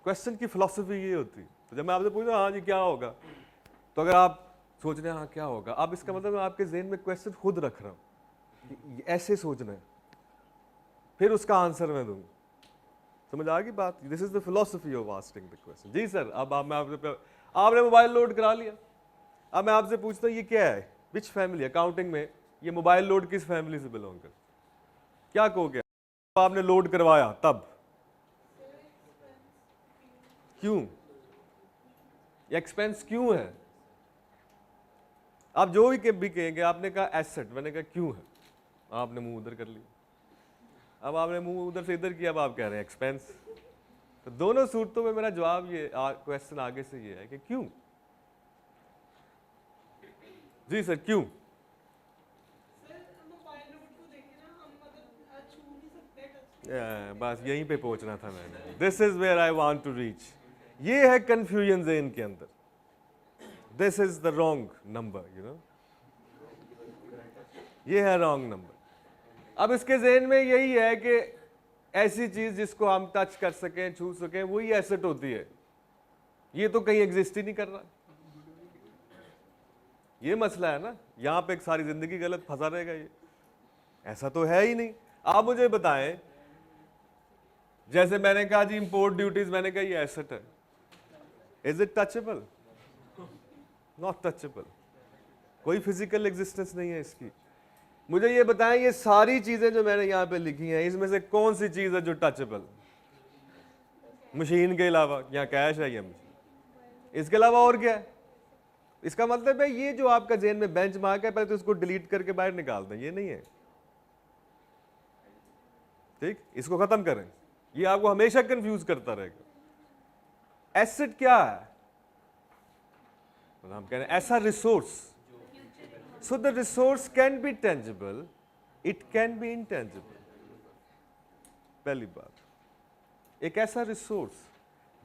क्वेश्चन की फिलॉसफी ये होती है। तो जब मैं आपसे पूछ रहा हूँ हाँ जी क्या होगा, तो अगर आप सोच रहे हैं हाँ क्या होगा, अब इसका मतलब मैं आपके ज़हन में क्वेश्चन खुद रख रहा हूँ कि ऐसे सोचना है, फिर उसका आंसर मैं दूंगा। समझ आ गई बात? This is the philosophy of asking the question. जी सर, अब मैं आपने मोबाइल लोड करा लिया, अब मैं आपसे पूछता हूँ ये क्या है, विच फैमिली, अकाउंटिंग में ये मोबाइल लोड किस फैमिली से बिलोंग कर, क्या कहोगे? आपने लोड करवाया तब क्यों, एक्सपेंस क्यों है? आप जो भी कहेंगे, आपने कहा एसेट, मैंने कहा क्यों है, आपने मुंह उधर कर लिया। अब आपने मुंह उधर से इधर किया, अब आप कह रहे हैं एक्सपेंस। तो दोनों सूरतों में मेरा जवाब ये क्वेश्चन आगे से ये है कि क्यों। जी सर क्यों? बस यहीं पे पहुंचना था मैंने, this is where I want to reach. ये है कंफ्यूजन ज़हन के अंदर, this is the wrong number, you know, ये है रॉन्ग नंबर। अब इसके ज़हन में यही है कि ऐसी चीज जिसको हम टच कर सकें, छू सकें, वही एसेट होती है। ये तो कहीं एग्जिस्ट ही नहीं कर रहा, ये मसला है ना। यहां पे एक सारी जिंदगी गलत फंसा रहेगा, ये ऐसा तो है ही नहीं। आप मुझे बताएं, जैसे मैंने कहा जी इंपोर्ट ड्यूटीज, मैंने कहा ये एसेट है, is it touchable? Not touchable, कोई फिजिकल एग्जिस्टेंस नहीं है इसकी। मुझे ये बताएं, ये सारी चीजें जो मैंने यहां पे लिखी हैं, इसमें से कौन सी चीज है जो टचेबल? मशीन के अलावा, यहाँ कैश है, ये मशीन, इसके अलावा और क्या है? इसका मतलब है ये जो आपका जेन में बेंच मार्क है, पहले तो इसको डिलीट करके बाहर निकाल दें, ये नहीं है, ठीक, इसको खत्म करें, ये आपको हमेशा कंफ्यूज करता रहेगा। एसेट क्या है? हम कह रहे हैं ऐसा resource, so the resource can be tangible, it can be intangible। पहली बात, एक ऐसा रिसोर्स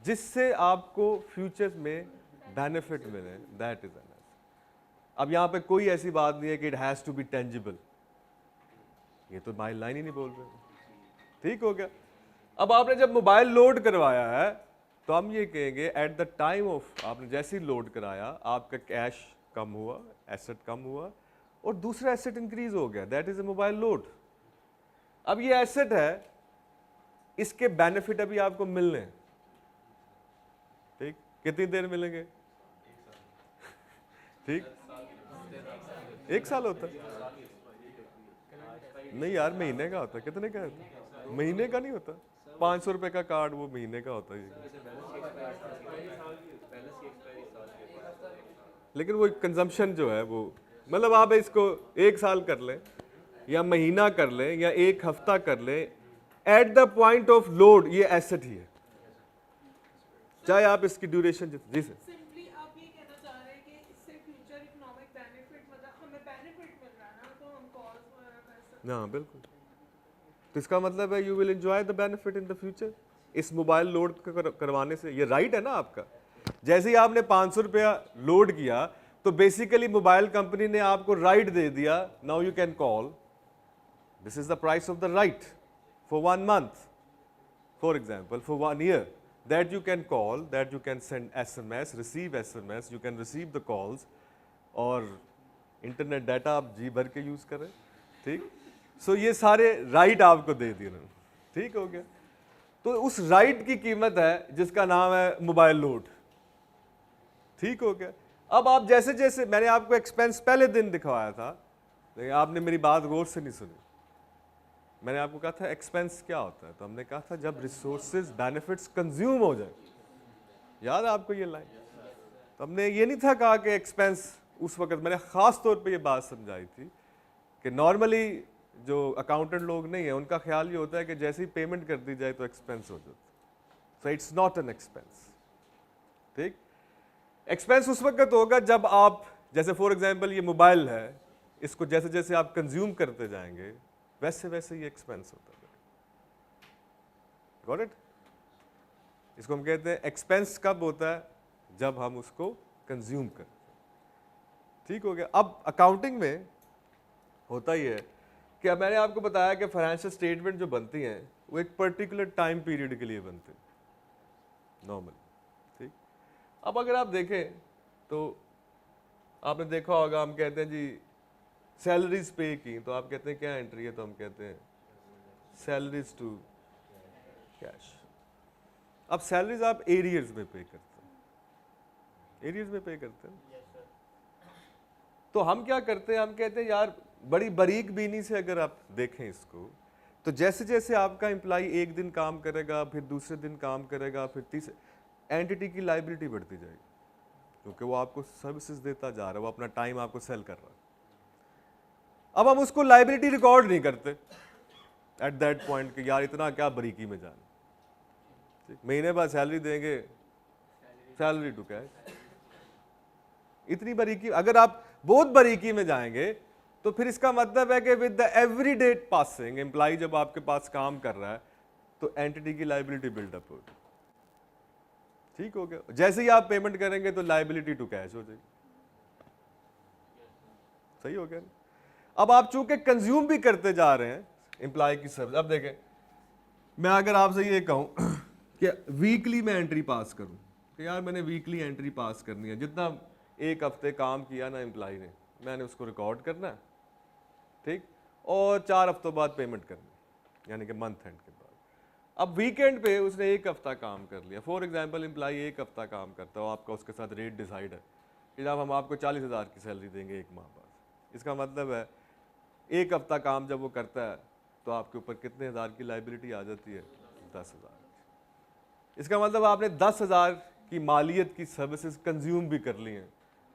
जिससे आपको फ्यूचर में बेनिफिट मिले, दैट इज एन एसेट। अब यहां पे कोई ऐसी बात नहीं है कि it has to be tangible, ये तो बाई लाइन ही नहीं बोल रहे, ठीक हो गया। अब आपने जब मोबाइल लोड करवाया है तो हम ये कहेंगे एट द टाइम ऑफ, आपने जैसे ही लोड कराया आपका कैश कम हुआ, एसेट कम हुआ और दूसरा एसेट इंक्रीज हो गया, that is a mobile load. अब ये एसेट है, इसके बेनिफिट अभी आपको मिलने हैं, कितनी देर मिलेंगे? ठीक, 1 साल होता है? नहीं यार, महीने का होता है। कितने का होता है? महीने का नहीं होता। 500 रुपए का कार्ड वो महीने का होता है। लेकिन वो कंजम्पशन जो है वो, मतलब आप इसको 1 साल कर लें या महीना कर लें या 1 हफ्ता कर लें, at the point of load ये एसेट ही है, चाहे आप इसकी ड्यूरेशन जी सर। सिंपली आप ये कहना चाह रहे हैं कि इससे फ्यूचर इकोनॉमिक बेनिफिट, मतलब हमें बेनिफिट मिल रहा है ना, तो हम कॉल्स वगैरह कर सकते हैं। हाँ बिल्कुल, तो इसका मतलब है you will enjoy the benefit in the future इस मोबाइल लोड करवाने से। ये राइट है ना आपका। जैसे ही आपने 500 रुपया लोड किया तो बेसिकली मोबाइल कंपनी ने आपको राइट दे दिया, now you can call, this is the price of the right for 1 month, for example for 1 year, that you can call, that you can send SMS, receive SMS, you can receive the calls, और internet data आप जी भर के use करें। ठीक, सो ये सारे right आपको दे दिए उन्होंने। ठीक हो गया, तो उस राइट की कीमत है जिसका नाम है मोबाइल लोड। ठीक हो गया। अब आप जैसे जैसे मैंने आपको एक्सपेंस पहले दिन दिखवाया था, लेकिन आपने मेरी बात गौर से नहीं सुनी। मैंने आपको कहा था एक्सपेंस क्या होता है, तो हमने कहा था जब रिसोर्सेज बेनिफिट्स कंज्यूम हो जाए। याद है आपको ये लाइन? तो हमने ये नहीं था कहा कि एक्सपेंस, उस वक्त मैंने खास तौर पे ये बात समझाई थी कि नॉर्मली जो अकाउंटेंट लोग नहीं है उनका ख्याल ये होता है कि जैसे ही पेमेंट कर दी जाए तो एक्सपेंस हो जाता है। सो इट्स नॉट एन एक्सपेंस। ठीक, एक्सपेंस उस वक्त होगा जब आप, जैसे फॉर एग्जांपल ये मोबाइल है, इसको जैसे जैसे आप कंज्यूम करते जाएंगे वैसे वैसे ये एक्सपेंस होता है। Got it? इसको हम कहते हैं एक्सपेंस कब होता है? जब हम उसको कंज्यूम करते हैं। ठीक हो गया। अब अकाउंटिंग में होता ही है कि अब मैंने आपको बताया कि फाइनेंशियल स्टेटमेंट जो बनती हैं वो एक पर्टिकुलर टाइम पीरियड के लिए बनते हैं नॉर्मल। ठीक, अब अगर आप देखें तो आपने देखा होगा, हम कहते हैं जी सैलरीज पे की, तो आप कहते हैं क्या एंट्री है, तो हम कहते हैं सैलरीज टू कैश। अब सैलरीज आप एरियर्स में पे करते हैं, एरियर्स में पे करते हैं। तो हम क्या करते हैं, हम कहते हैं यार बड़ी बारीक बीनी से अगर आप देखें इसको, तो जैसे जैसे आपका एम्प्लॉय एक दिन काम करेगा, फिर दूसरे दिन काम करेगा, फिर तीसरे, एंटिटी की लाइबिलिटी बढ़ती जाएगी, क्योंकि वो आपको सर्विसेज देता जा रहा है, वो अपना टाइम आपको सेल कर रहा है। अब हम उसको लाइबिलिटी रिकॉर्ड नहीं करते एट दैट पॉइंट कि यार इतना क्या बारीकी में जाना। महीने बाद सैलरी देंगे, सैलरी टू कैश। इतनी बारीकी, अगर आप बहुत बारीकी में जाएंगे तो फिर इसका मतलब है कि with the every day passing employ जब आपके पास काम कर रहा है तो एंटिटी की लाइबिलिटी बिल्डअप होगी। ठीक हो गया। जैसे ही आप पेमेंट करेंगे तो लाइबिलिटी टू कैश हो जाएगी। सही हो गया। अब आप चूंकि कंज्यूम भी करते जा रहे हैं एम्प्लॉय की सर्विस। अब देखें, मैं अगर आपसे ये कहूं कि वीकली मैं एंट्री पास करूं, कि यार मैंने वीकली एंट्री पास करनी है, जितना एक हफ्ते काम किया ना एम्प्लॉय ने, मैंने उसको रिकॉर्ड करना है। ठीक, और 4 हफ्तों बाद पेमेंट करनी, यानी कि मंथ एंड के बाद। अब वीकेंड पे उसने 1 हफ्ता काम कर लिया, फॉर एग्जांपल एम्प्लॉय 1 हफ्ता काम करता हो, आपका उसके साथ रेट डिसाइड है कि जब हम आपको 40,000 की सैलरी देंगे 1 माह बाद। इसका मतलब है 1 हफ्ता काम जब वो करता है तो आपके ऊपर कितने हज़ार की लाइबिलिटी आ जाती है? 10,000। इसका मतलब आपने 10,000 की मालियत की सर्विसेज कंज्यूम भी कर ली हैं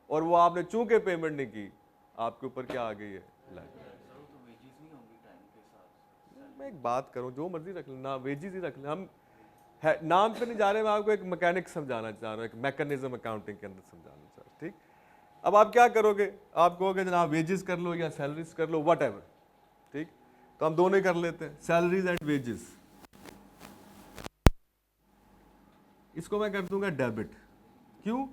और वो आपने चूंकि पेमेंट नहीं की, आपके ऊपर क्या आ गई है? लाइबिलिटी। मैं एक बात करूं, जो मर्जी रख लेना, वेजिज ही रख लें, हम नाम पे नहीं जा रहे। मैं आपको एक मैकेनिक समझाना चाह रहा हूँ, एक मैकेनिज्म अकाउंटिंग के अंदर समझाना चाह रहा हूँ। ठीक, अब आप क्या करोगे? आप कहोगे जनाब वेजेस कर लो या सैलरीज कर लो, वट एवर। ठीक, तो हम दोनों ही कर लेते हैं, सैलरीज एंड वेजेस। इसको मैं कर दूंगा डेबिट। क्यों?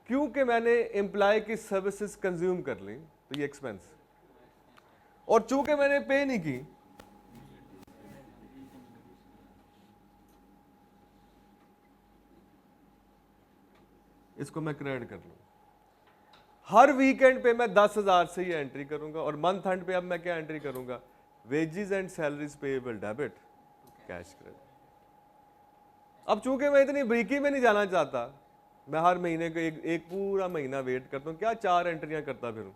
क्योंकि मैंने एम्प्लॉय की सर्विसेज कंज्यूम कर ली, तो ये एक्सपेंस। और चूंकि मैंने पे नहीं की, इसको मैं क्रेडिट कर लूँ। हर वीकेंड पे मैं 10,000 से ही एंट्री करूंगा और मंथ एंड पे अब मैं क्या एंट्री करूंगा? Wages and salaries payable debit, cash credit. अब चूंकि मैं इतनी ब्रीकी में नहीं जाना चाहता, मैं हर महीने को एक पूरा महीना वेट करता हूँ, क्या 4 एंट्रियां करता फिरूं।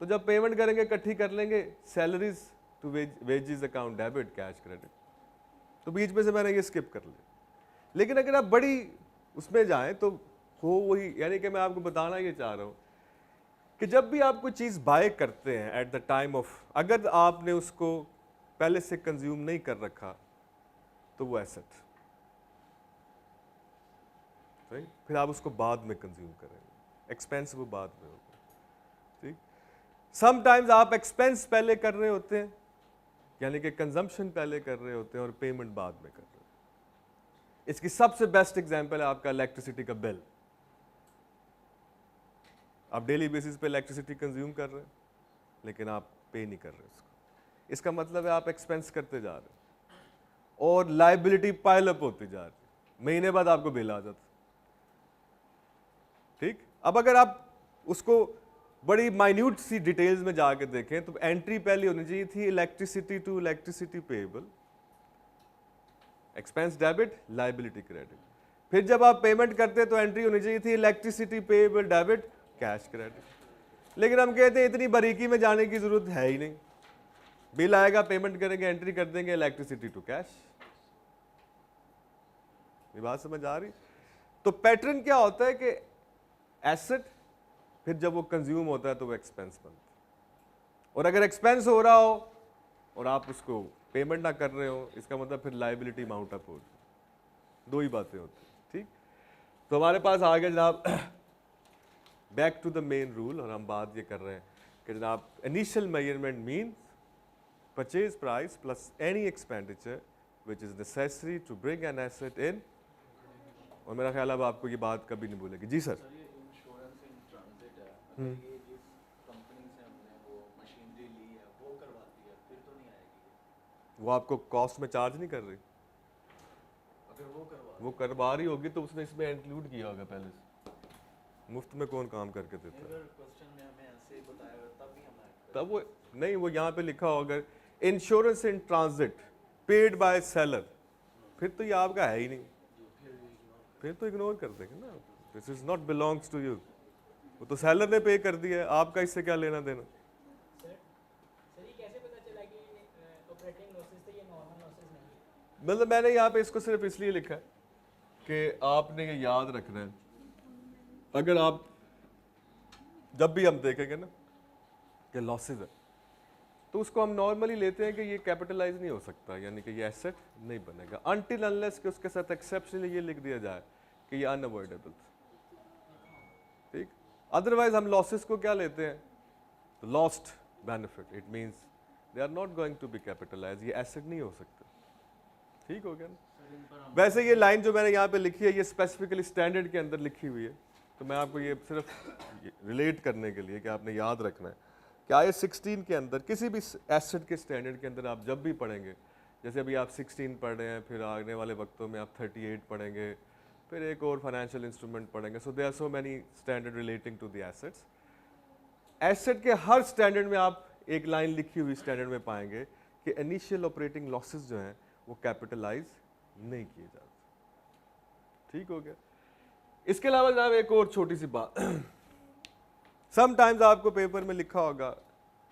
तो जब पेमेंट करेंगे इकट्ठी कर लेंगे, salaries to wages account debit cash credit, तो बीच में से मैंने ये स्किप कर लिया। लेकिन अगर आप बड़ी उसमें जाएं तो हो वही, यानी कि मैं आपको बताना ये चाह रहा हूँ कि जब भी आप कोई चीज़ बाय करते हैं एट द टाइम ऑफ, अगर आपने उसको पहले से कंज्यूम नहीं कर रखा तो वो एसेट, राइट, फिर आप उसको बाद में कंज्यूम करेंगे, एक्सपेंस वो बाद में होगा, ठीक। समटाइम्स आप एक्सपेंस पहले कर रहे होते हैं, यानी कि कंजम्पशन पहले कर रहे होते हैं और पेमेंट बाद में कर रहे हैं। इसकी सबसे बेस्ट एग्जांपल है आपका इलेक्ट्रिसिटी का बिल। आप डेली बेसिस पे इलेक्ट्रिसिटी कंज्यूम कर रहे हैं लेकिन आप पे नहीं कर रहे उसको, इसका मतलब है आप एक्सपेंस करते जा रहे हैं और लाइबिलिटी पाइल अप होती जा रही है, महीने बाद आपको बिल आ जाता, ठीक। अब अगर आप उसको बड़ी माइन्यूट सी डिटेल्स में जाके देखें तो एंट्री पहले होनी चाहिए थी electricity to electricity payable, expense debit, liability credit. फिर जब आप पेमेंट करते तो एंट्री होनी चाहिए थी electricity payable debit cash credit. लेकिन हम कहते हैं इतनी बारीकी में जाने की जरूरत है ही नहीं, बिल आएगा पेमेंट करेंगे एंट्री कर देंगे इलेक्ट्रिसिटी टू कैश। ये बात समझ आ रही? तो पैटर्न क्या होता है कि एसेट, फिर जब वो कंज्यूम होता है तो वो एक्सपेंस बनता है, और अगर एक्सपेंस हो रहा हो और आप उसको पेमेंट ना कर रहे हो, इसका मतलब फिर लाइबिलिटी माउंट अप हो, दो ही बातें होती हैं, ठीक। तो हमारे पास आ गया जनाब back to the main rule, और हम बात ये कर रहे हैं कि जनाब initial measurement means purchase price plus any expenditure which is necessary to bring an asset in, और मेरा ख्याल अब आपको ये बात कभी नहीं भूलेगी। जी सर। वो आपको कॉस्ट में चार्ज नहीं कर रही, अगर वो करवा रही होगी तो उसने इसमें इंक्लूड किया होगा पहले से। मुफ्त में कौन काम करके देता है? तब वो नहीं, वो यहाँ पे लिखा होगा insurance in transit paid by seller, फिर तो ये आपका है ही नहीं, फिर तो इग्नोर कर देंगे ना, this is not belongs to you, वो तो सेलर ने पे कर दिया है, आपका इससे क्या लेना देना। मतलब मैंने यहाँ पे इसको सिर्फ इसलिए लिखा है कि आपने ये याद रखना है, अगर आप जब भी हम देखेंगे ना कि लॉसेज है तो उसको हम नॉर्मली लेते हैं कि ये कैपिटलाइज नहीं हो सकता, यानी कि ये एसेट नहीं बनेगा अनटिल अनलेस कि उसके साथ एक्सेप्शनली ये लिख दिया जाए कि ये अनअवॉइडेबल, ठीक। अदरवाइज हम लॉसेस को क्या लेते हैं, तो lost benefit, it means they are not going to be capitalise, ये एसेट नहीं हो सकता, ठीक हो गया ना। वैसे ये लाइन जो मैंने यहाँ पे लिखी है ये स्पेसिफिकली स्टैंडर्ड के अंदर लिखी हुई है, तो मैं आपको ये सिर्फ रिलेट करने के लिए कि आपने याद रखना है कि IAS 16 के अंदर किसी भी एसेट के स्टैंडर्ड के अंदर आप जब भी पढ़ेंगे, जैसे अभी आप 16 पढ़ रहे हैं, फिर आने वाले वक्तों में आप 38 पढ़ेंगे, फिर एक और फाइनेंशियल इंस्ट्रूमेंट पढ़ेंगे, so there are so many standard relating to the assets. Asset के हर स्टैंडर्ड में आप एक लाइन लिखी हुई स्टैंडर्ड में पाएंगे कि इनिशियल ऑपरेटिंग लॉसेस जो हैं वो कैपिटलाइज नहीं किए जाते, ठीक हो गया। इसके अलावा जनाब एक और छोटी सी बात, समटाइम्स आपको पेपर में लिखा होगा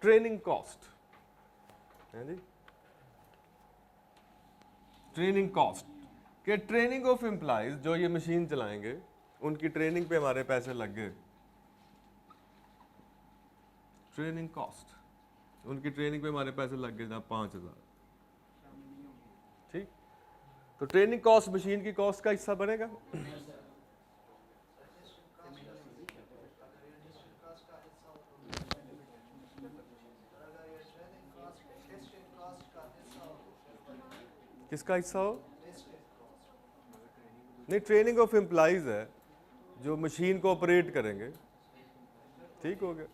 ट्रेनिंग कॉस्ट, है जी, ट्रेनिंग कॉस्ट कि ट्रेनिंग ऑफ एम्प्लॉइज जो ये मशीन चलाएंगे उनकी ट्रेनिंग पे हमारे पैसे लग गए, ट्रेनिंग कॉस्ट, उनकी ट्रेनिंग पे हमारे पैसे लग गए जनाब 5000, ठीक। तो ट्रेनिंग कॉस्ट मशीन की कॉस्ट का हिस्सा बनेगा? किसका हिस्सा हो? नहीं, ट्रेनिंग ऑफ एम्प्लॉइज है जो मशीन को ऑपरेट करेंगे, ठीक हो गया,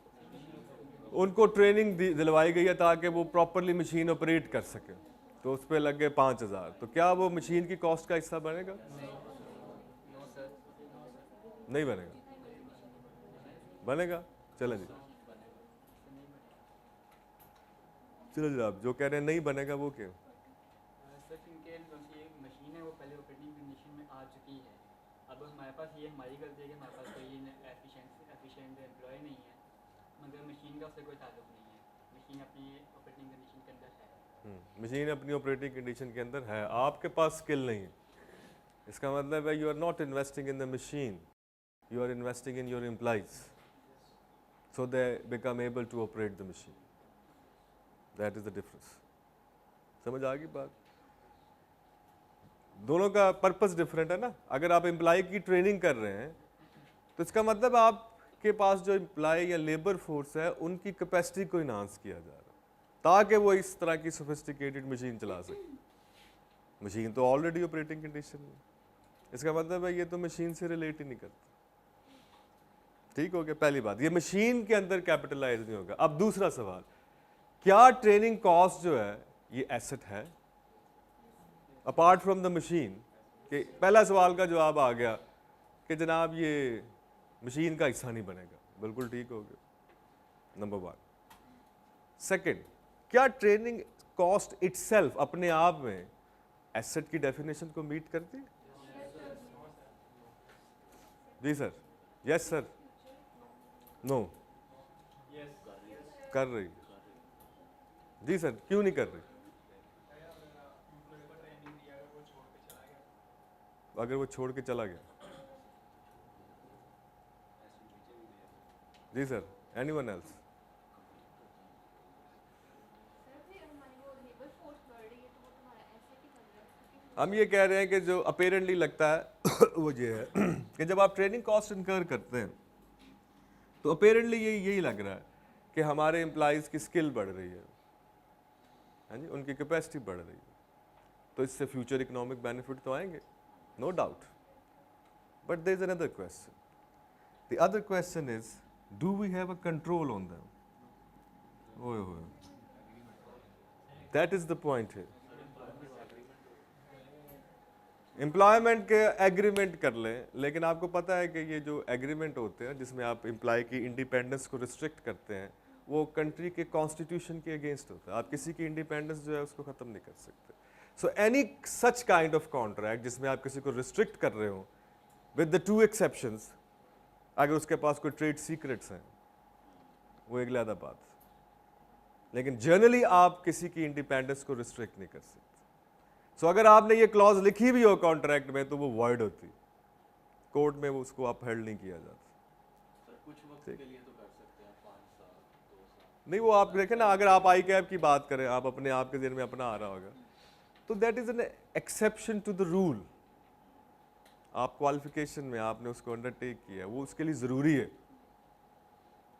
उनको ट्रेनिंग दिलवाई गई है ताकि वो प्रॉपरली मशीन ऑपरेट कर सके, तो उस पर लग गए 5000, तो क्या वो मशीन की कॉस्ट का हिस्सा बनेगा? नहीं बनेगा, बनेगा? चलो जी, चलो जी, आप जो कह रहे हैं नहीं बनेगा वो क्यों? सर क्योंकि ये मशीन है वो पहले ऑपरेटिंग अब हमारे पास ये हमारी गलती है कि हमारे पास कोई एफिशिएंट एम्प्लॉय नहीं है, मगर मशीन का उससे कोई ताल्लुक नहीं है। मशीन अपनी ऑपरेटिंग कंडीशन के अंदर है। मशीन अपनी ऑपरेटिंग कंडीशन के अंदर है, आपके पास स्किल नहीं है। इसका मतलब है you are not investing in the machine, you are investing in your employees so they become able to operate the machine. That is the difference. समझ आ गई बात? दोनों का पर्पस डिफरेंट है ना। अगर आप एम्प्लॉय की ट्रेनिंग कर रहे हैं तो इसका मतलब आपके पास जो एम्प्लॉय या लेबर फोर्स है उनकी कैपेसिटी को इन्हांस किया जा रहा है ताकि वो इस तरह की सोफिस्टिकेटेड मशीन चला सके। मशीन तो ऑलरेडी ऑपरेटिंग कंडीशन में, इसका मतलब है ये तो मशीन से रिलेट ही नहीं करता। ठीक हो गया पहली बात, ये मशीन के अंदर कैपिटलाइज नहीं होगा। अब दूसरा सवाल, क्या ट्रेनिंग कॉस्ट जो है ये एसेट है अपार्ट फ्रॉम द मशीन? कि पहला सवाल का जवाब आ गया कि जनाब ये मशीन का हिस्सा नहीं बनेगा। बिल्कुल ठीक हो गया, नंबर 1। सेकंड, क्या ट्रेनिंग कॉस्ट इटसेल्फ अपने आप में एसेट की डेफिनेशन को मीट करती है? जी सर, यस सर, नो कर रही। जी सर, क्यों नहीं कर रही? अगर वो छोड़ के चला गया। जी सर, एनीवन एल्स? हम ये कह रहे हैं कि जो अपेरेंटली लगता है वो ये है कि जब आप ट्रेनिंग कॉस्ट इनकर करते हैं तो अपेरेंटली यही लग रहा है कि हमारे एम्प्लॉइज़ की स्किल बढ़ रही है, हाँ जी, उनकी कैपेसिटी बढ़ रही है, तो इससे फ्यूचर इकोनॉमिक बेनिफिट तो आएंगे, no doubt. But there is another question, the other question is do we have a control on them? ओए होए, दैट इज द पॉइंट है। एम्प्लॉयमेंट के एग्रीमेंट कर लें, लेकिन आपको पता है कि ये जो एग्रीमेंट होते हैं जिसमें आप एम्प्लॉय की इंडिपेंडेंस को रिस्ट्रिक्ट करते हैं वो कंट्री के कॉन्स्टिट्यूशन के अगेंस्ट होता है। आप किसी की इंडिपेंडेंस जो है उसको ख़त्म नहीं कर सकते। So any such kind of contract जिसमें आप किसी को रिस्ट्रिक्ट कर रहे हो विद द 2 एक्सेप्शंस, अगर उसके पास कोई ट्रेड सीक्रेट्स हैं वो एक अलग बात, लेकिन जनरली आप किसी की इंडिपेंडेंस को रिस्ट्रिक्ट नहीं कर सकते। सो अगर आपने ये क्लॉज लिखी भी हो कॉन्ट्रैक्ट में तो वो वॉइड होती, कोर्ट में वो उसको अपहेल्ड नहीं किया जाता। सर कुछ वक्त के लिए तो कर सकते हैं, 5 साल 2 साल। नहीं, वो आप देखें ना, अगर आप आई कैब की बात करें, आप अपने आप के दिन में अपना आ रहा होगा, तो that is an exception to the rule. आप क्वालिफिकेशन में आपने उसको अंडरटेक किया, वो उसके लिए ज़रूरी है,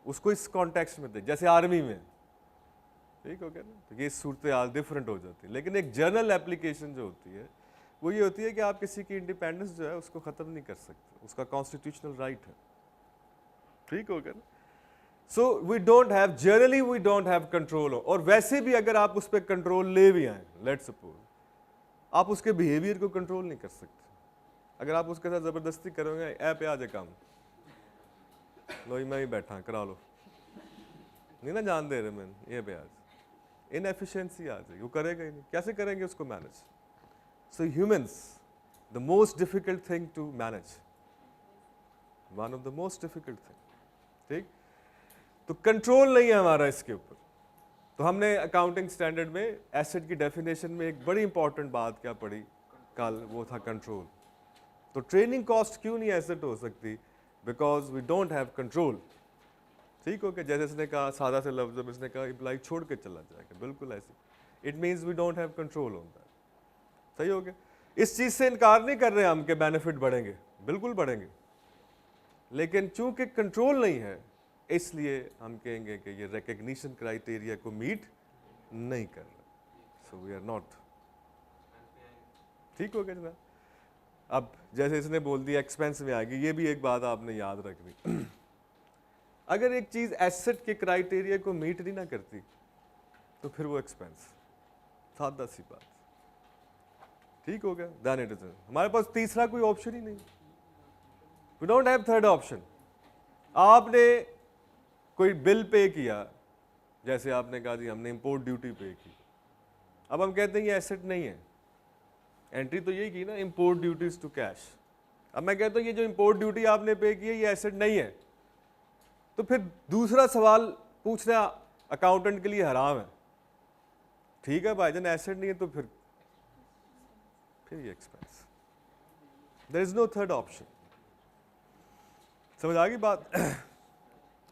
उसको इस कॉन्टेक्स्ट में दे, जैसे आर्मी में, ठीक हो गया ना। तो ये सूरत हाल डिफरेंट हो जाती है। लेकिन एक जर्नल एप्लीकेशन जो होती है वो ये होती है कि आप किसी की इंडिपेंडेंस जो है उसको ख़त्म नहीं कर सकते, उसका कॉन्स्टिट्यूशनल राइट है, ठीक हो गया ना। So we don't have, generally we don't have control. और वैसे भी अगर आप उस पर कंट्रोल ले भी आए, लेट्स सपोज, आप उसके बिहेवियर को कंट्रोल नहीं कर सकते। अगर आप उसके साथ ज़बरदस्ती करोगे, ऐ पे आ जाए काम, लो मैं ही बैठा करा लो, नहीं ना जान दे रहे मैंने, ये पे आज इनएफिशिएंसी आ जाएगी, वो करेगा ही नहीं। कैसे करेंगे उसको manage? So humans, the most difficult thing to manage, one of the most difficult thing, ठीक। तो कंट्रोल नहीं है हमारा इसके ऊपर। तो हमने अकाउंटिंग स्टैंडर्ड में एसेट की डेफिनेशन में एक बड़ी इंपॉर्टेंट बात क्या पढ़ी कल, वो था कंट्रोल। तो ट्रेनिंग कॉस्ट क्यों नहीं एसेट हो सकती? Because we don't have control, ठीक हो गया। जैसे इसने कहा, सादा से लफ्ज़ में इसने कहा एम्प्लॉय छोड़ के चला जाएगा, बिल्कुल ऐसे, it means we don't have control on that. सही हो गया। इस चीज़ से इनकार नहीं कर रहे हम कि बेनिफिट बढ़ेंगे, बिल्कुल बढ़ेंगे, लेकिन चूंकि कंट्रोल नहीं है इसलिए हम कहेंगे कि ये रिकग्निशन क्राइटेरिया को मीट नहीं कर रहा। सो वी आर नॉट, ठीक हो गया जनाब। अब जैसे इसने बोल दिया एक्सपेंस में आएगी, ये भी एक बात आपने याद रखनी। अगर एक चीज़ एसेट के क्राइटेरिया को मीट नहीं ना करती तो फिर वो एक्सपेंस, सादा सी बात, ठीक हो गया। देन इट इज, हमारे पास तीसरा कोई ऑप्शन ही नहीं, we don't have third option. आपने कोई बिल पे किया, जैसे आपने कहा जी हमने इंपोर्ट ड्यूटी पे की, अब हम कहते हैं ये एसेट नहीं है, एंट्री तो यही की ना, इंपोर्ट ड्यूटीज टू कैश, अब मैं कहता हूँ ये जो इंपोर्ट ड्यूटी आपने पे की है ये एसेट नहीं है, तो फिर दूसरा सवाल पूछना अकाउंटेंट के लिए हराम है। ठीक है भाईजान, एसेट नहीं है तो फिर ये expense, there is no third option. समझ आ गई बात?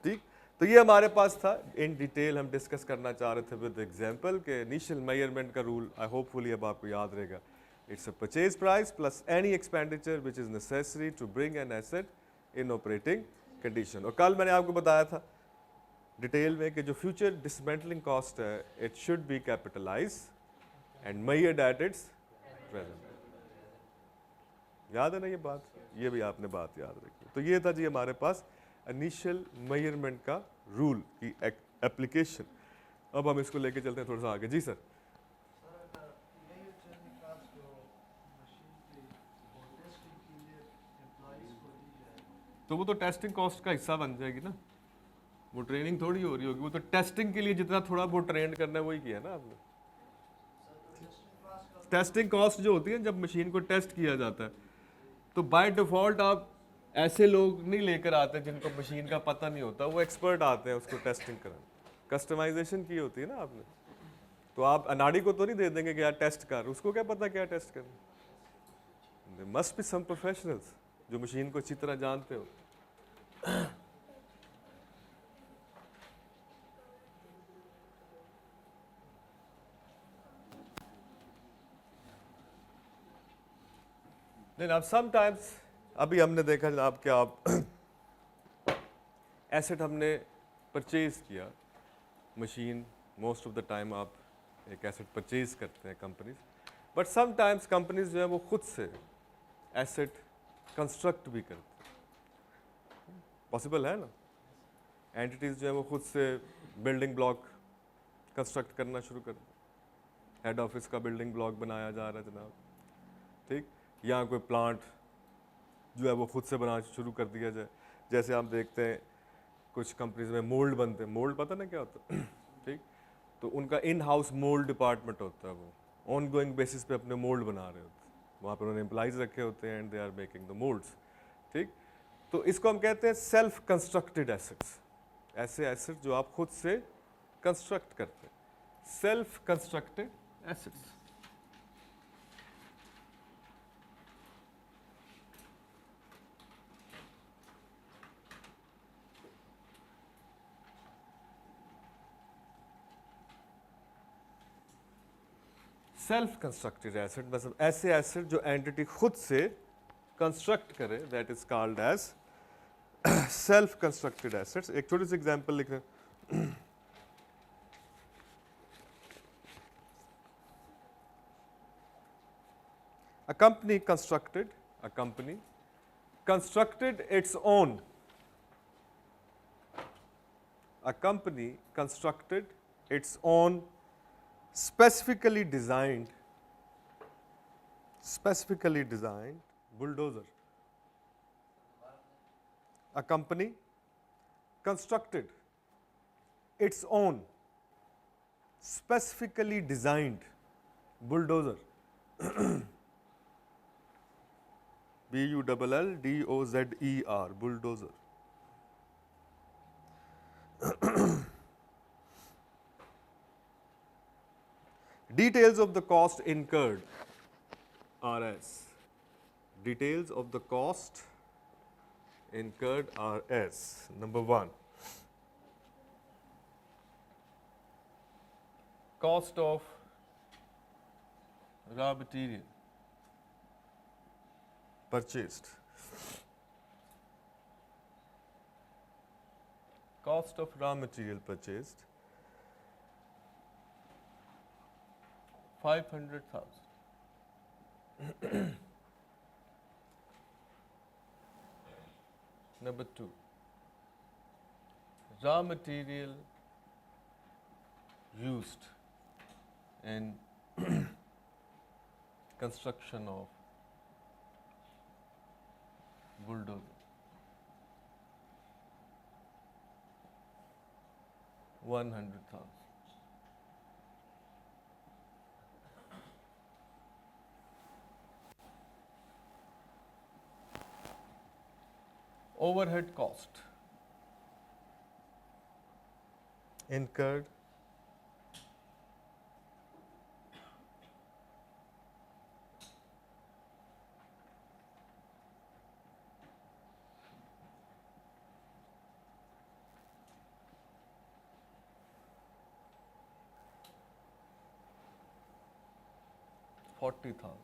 ठीक, तो ये हमारे पास था, इन डिटेल हम डिस्कस करना चाह रहे थे विद एग्जांपल के इनिशियल मेजरमेंट का रूल आई होपफुली अब आपको याद रहेगा। It's a purchase price plus any expenditure which is necessary to bring an asset in operating condition. और कल मैंने आपको बताया था डिटेल में कि जो फ्यूचर डिसमेंटलिंग कॉस्ट है it should be capitalise and measured at its present. याद है ना ये बात? ये भी आपने बात याद रखी। तो ये था जी हमारे पास इनिशियल मेजरमेंट का रूल की एप्लीकेशन। अब हम इसको लेके चलते हैं थोड़ा सा आगे। जी सर। तो वो तो टेस्टिंग कॉस्ट का हिस्सा बन जाएगी ना, वो ट्रेनिंग थोड़ी हो रही होगी, वो तो टेस्टिंग के लिए जितना थोड़ा बहुत ट्रेन करना है वही किया ना आपने। टेस्टिंग कॉस्ट जो होती है जब मशीन को टेस्ट किया जाता है तो बाय डिफॉल्ट आप ऐसे लोग नहीं लेकर आते जिनको मशीन का पता नहीं होता, वो एक्सपर्ट आते हैं उसको टेस्टिंग कराने। कस्टमाइजेशन की होती है ना आपने, तो आप अनाड़ी को तो नहीं दे देंगे कि यार टेस्ट कर, उसको क्या पता क्या टेस्ट करना। There must be some professionals जो मशीन को अच्छी तरह जानते हो। नहीं, अब समटाइम्स अभी हमने देखा जनाब कि आप एसेट हमने परचेज किया, machine most of the time आप एक एसेट परचेज करते हैं कंपनीज, बट समटाइम्स कंपनीज जो है वो खुद से एसेट कंस्ट्रक्ट भी करते हैं। पॉसिबल है ना, एंटिटीज जो है वो खुद से बिल्डिंग ब्लॉक कंस्ट्रक्ट करना शुरू कर दें। हेड ऑफिस का बिल्डिंग ब्लॉक बनाया जा रहा है जनाब, ठीक, या कोई प्लांट जो है वो खुद से बनाना शुरू कर दिया जाए। जैसे आप देखते हैं कुछ कंपनीज में मोल्ड बनते हैं, मोल्ड पता ना क्या होता है? ठीक, तो उनका इन हाउस मोल्ड डिपार्टमेंट होता है, वो ऑन गोइंग बेसिस पे अपने मोल्ड बना रहे होते हैं, वहाँ पर उन्होंने एम्प्लॉइज रखे होते हैं and they are making the moulds. ठीक, तो इसको हम कहते हैं सेल्फ कंस्ट्रक्टेड एसेट्स, ऐसे एसेट जो आप खुद से कंस्ट्रक्ट करते हैं, self constructed assets. Self constructed asset मतलब ऐसे एसेट जो एंटिटी खुद से कंस्ट्रक्ट करे, that is called as self constructed assets. एक छोटी सी एग्जांपल लिख रहे हैं। A company constructed its own. A company constructed its own specifically designed bulldozer. A company constructed its own specifically designed bulldozer. BULLDOZER, bulldozer. Details of the cost incurred are as. Details of the cost incurred are as. Number 1, cost of raw material purchased. Cost of raw material purchased 500,000. Number 2, raw material used in construction of bulldozer 100,000. overhead cost incurred $40,000.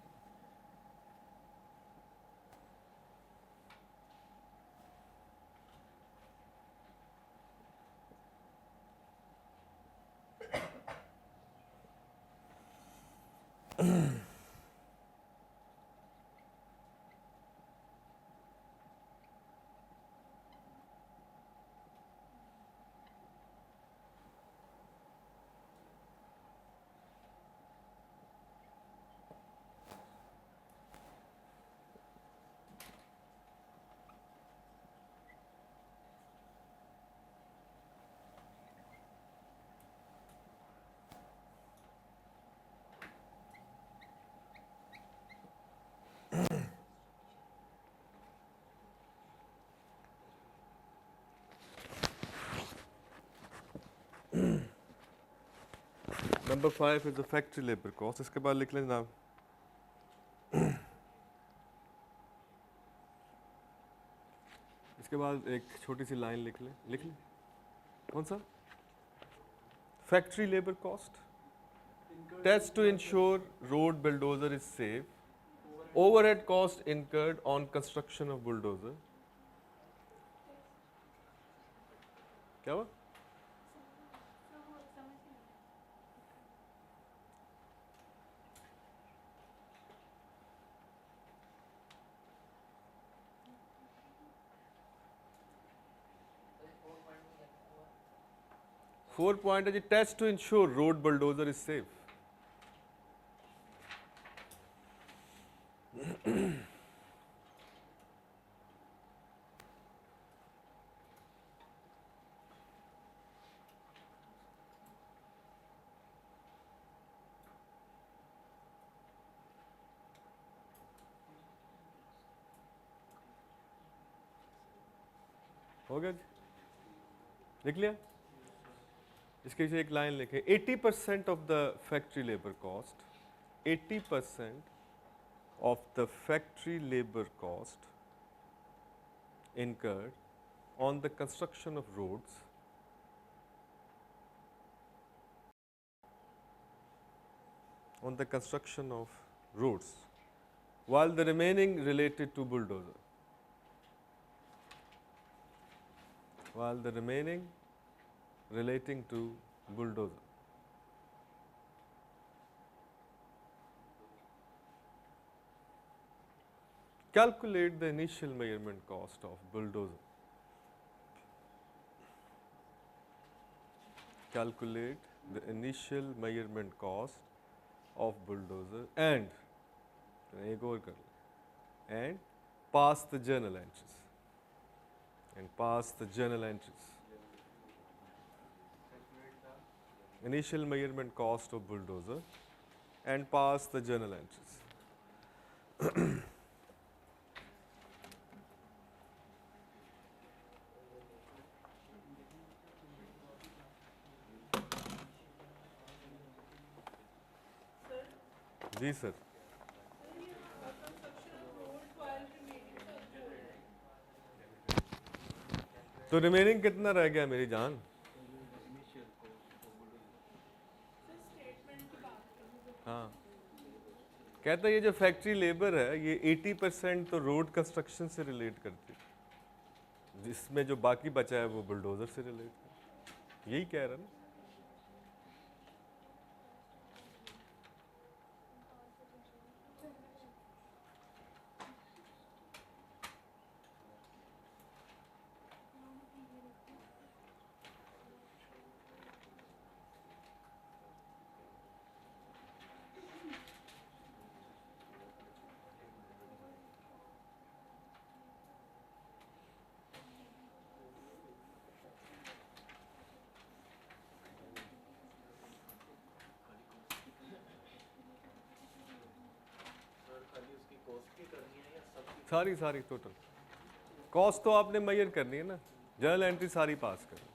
Number 5 is the factory labor cost. इसके बाद लिख लें जनाब इसके बाद एक छोटी सी line लिख लें कौन सा factory labour cost test to ensure road bulldozer is safe overhead cost incurred on construction of bulldozer क्या हुआ तो वो समझ नहीं आया। 4 point है जी test to ensure road bulldozer is safe हो गया जी लिख लिया इसके पीछे एक लाइन लिखे 80% of the factory labour cost 80% of the factory labor cost incurred on the construction of roads while the remaining related to bulldozer relating to bulldozer calculate the initial measurement cost of bulldozer. Calculate the initial measurement cost of bulldozer and एक और कर ले and pass the journal entries. Initial measurement cost of bulldozer and pass the journal entries. जी sir तो remaining कितना रह गया मेरी जान हाँ कहता है ये जो फैक्ट्री लेबर है ये 80% तो रोड कंस्ट्रक्शन से रिलेट करती है जिसमें जो बाकी बचा है वो बुलडोजर से रिलेट करती यही कह रहा है ना सर खाली उसकी कॉस्ट की करनी है या सबकी सारी टोटल कॉस्ट तो आपने मेजर करनी है ना, जर्नल एंट्री सारी पास करो।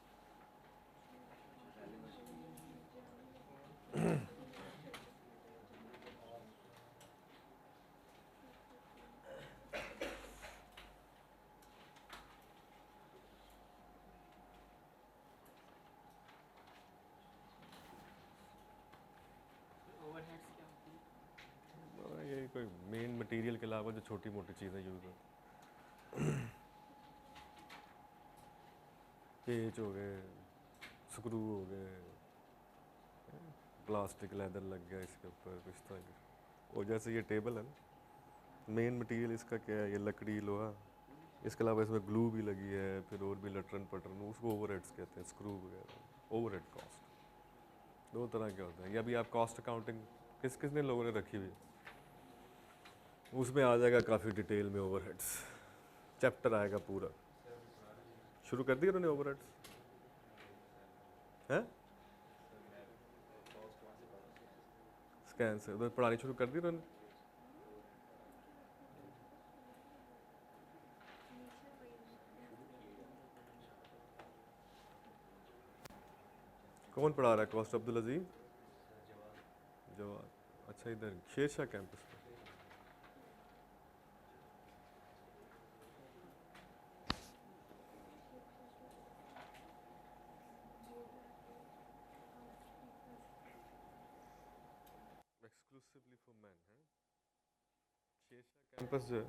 ओवरहेड्स क्या होती हैं? यही कोई मेन मटेरियल के अलावा जो छोटी मोटी चीज़ें यूज़ होती, पेच हो गए, स्क्रू हो गए, प्लास्टिक लेदर लग गया इसके ऊपर इस तरह के। और जैसे ये टेबल है ना, मेन मटेरियल इसका क्या है, ये लकड़ी लोहा, इसके अलावा इसमें ग्लू भी लगी है, फिर और भी लटरन पटरन, उसको ओवरहेड्स कहते हैं, स्क्रू वगैरह। ओवरहेड कॉस्ट दो तरह के होते हैं। ये अभी आप कॉस्ट अकाउंटिंग किसने लोगों ने रखी हुई है, उसमें आ जाएगा काफ़ी डिटेल में ओवरहेड्स, चैप्टर आएगा पूरा। शुरू कर दिया उन्होंने ओवरहेड्स हैं, स्कैन से उधर पढ़ानी शुरू कर दी उन्होंने। कौन पढ़ा रहा है कॉस्ट? अब्दुल अजीम जवाद। अच्छा, इधर शेरशाह कैंपस पे। एक्सक्लूसिवली फॉर मैन है शेरशाह कैंपस जो है,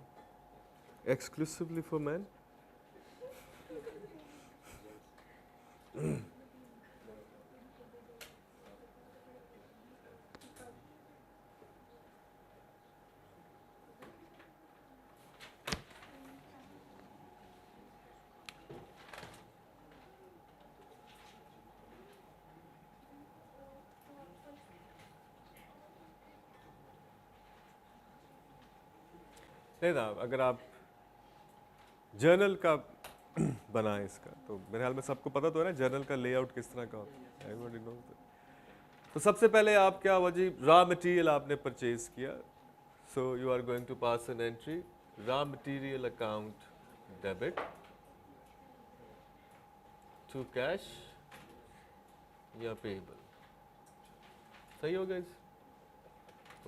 एक्सक्लूसिवली फॉर मैन। नहीं ना, अगर आप जर्नल का बनाएं इसका, तो मेरे ख्याल में सबको पता तो है ना जर्नल का लेआउट किस तरह का होता है। Everybody knows that. तो सबसे पहले आप क्या हुआ जी, रॉ मटेरियल आपने परचेज किया, so you are going to pass an entry raw material account debit to cash या पेएबल। सही हो गया?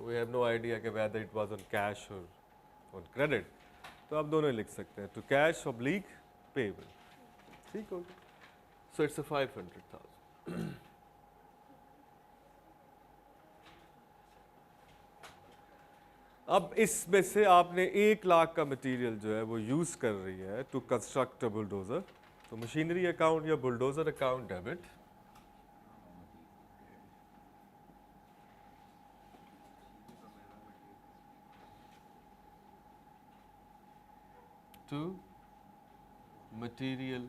वी हैव नो आइडिया कि whether it was on cash और ऑन क्रेडिट, तो आप दोनों ही लिख सकते हैं, टू कैश ऑब्लिक पेएबल। ठीक हो गया? So it's 500,000। अब इसमें से आपने 1,00,000 का मटेरियल जो है वो यूज कर रही है टू कंस्ट्रक्ट अ बुलडोजर, तो मशीनरी अकाउंट या bulldozer account debit to material,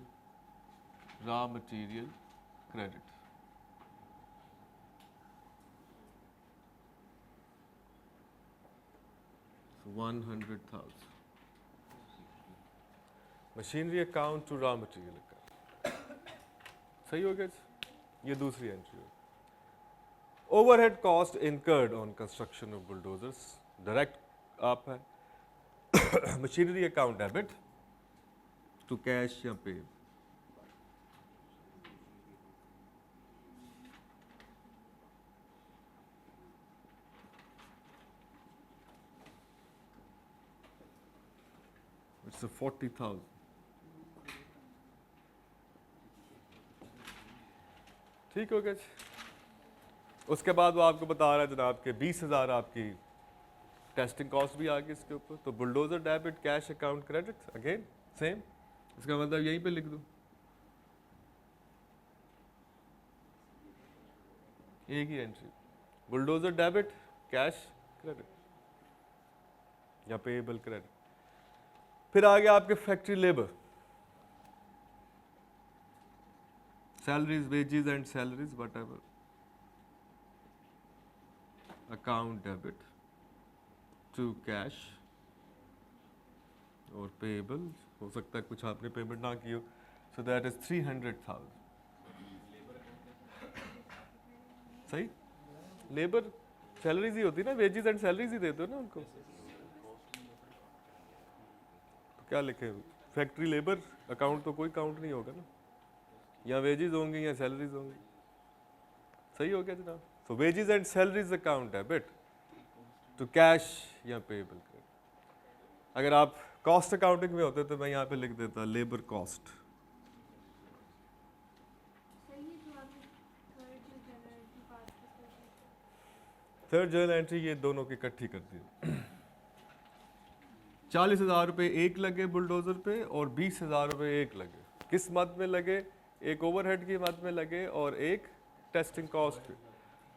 raw material credit. So 100,000. Machinery account to raw material account. सही हो गया? ये दूसरी एंट्री हो। Overhead cost incurred on construction of bulldozers, direct आप है। Machinery account debit to cash या पे। इट्स 40,000। ठीक हो गया? उसके बाद वो आपको बता रहा है जनाब के 20,000 आपकी टेस्टिंग कॉस्ट भी आ गई इसके ऊपर। तो bulldozer debit cash account credit, again same, इसका मतलब यहीं पे लिख दूं, एक ही entry, bulldozer debit cash credit या पेएबल क्रेडिट। फिर आ गया आपके factory labour, salaries, wages and salaries whatever, account debit to cash और पेएबल। हो सकता है कुछ आपने पेमेंट ना की हो, सो दैट इज 300,000। सही? लेबर सैलरीज ही होती है ना, वेजेस एंड सैलरीज ही देते हो ना उनको। तो क्या लिखे? फैक्ट्री लेबर अकाउंट तो कोई काउंट नहीं होगा ना, या वेजेस होंगी या सैलरीज होंगी। सही हो गया जनाब। तो wages and salaries account debit to cash या पेएबल क्रेडिट। अगर आप कॉस्ट अकाउंटिंग में होते तो मैं यहाँ पे लिख देता लेबर कॉस्ट। सर ये जो आपने थर्ड जो जनरल एंट्री पास की सर, थर्ड जर्नल एंट्री ये दोनों की इकट्ठी कर दी। 40,000 रुपये एक लगे बुलडोजर पे और 20,000 रुपये एक लगे। किस मद में लगे? एक ओवरहेड की मद में लगे और एक टेस्टिंग कॉस्ट पे।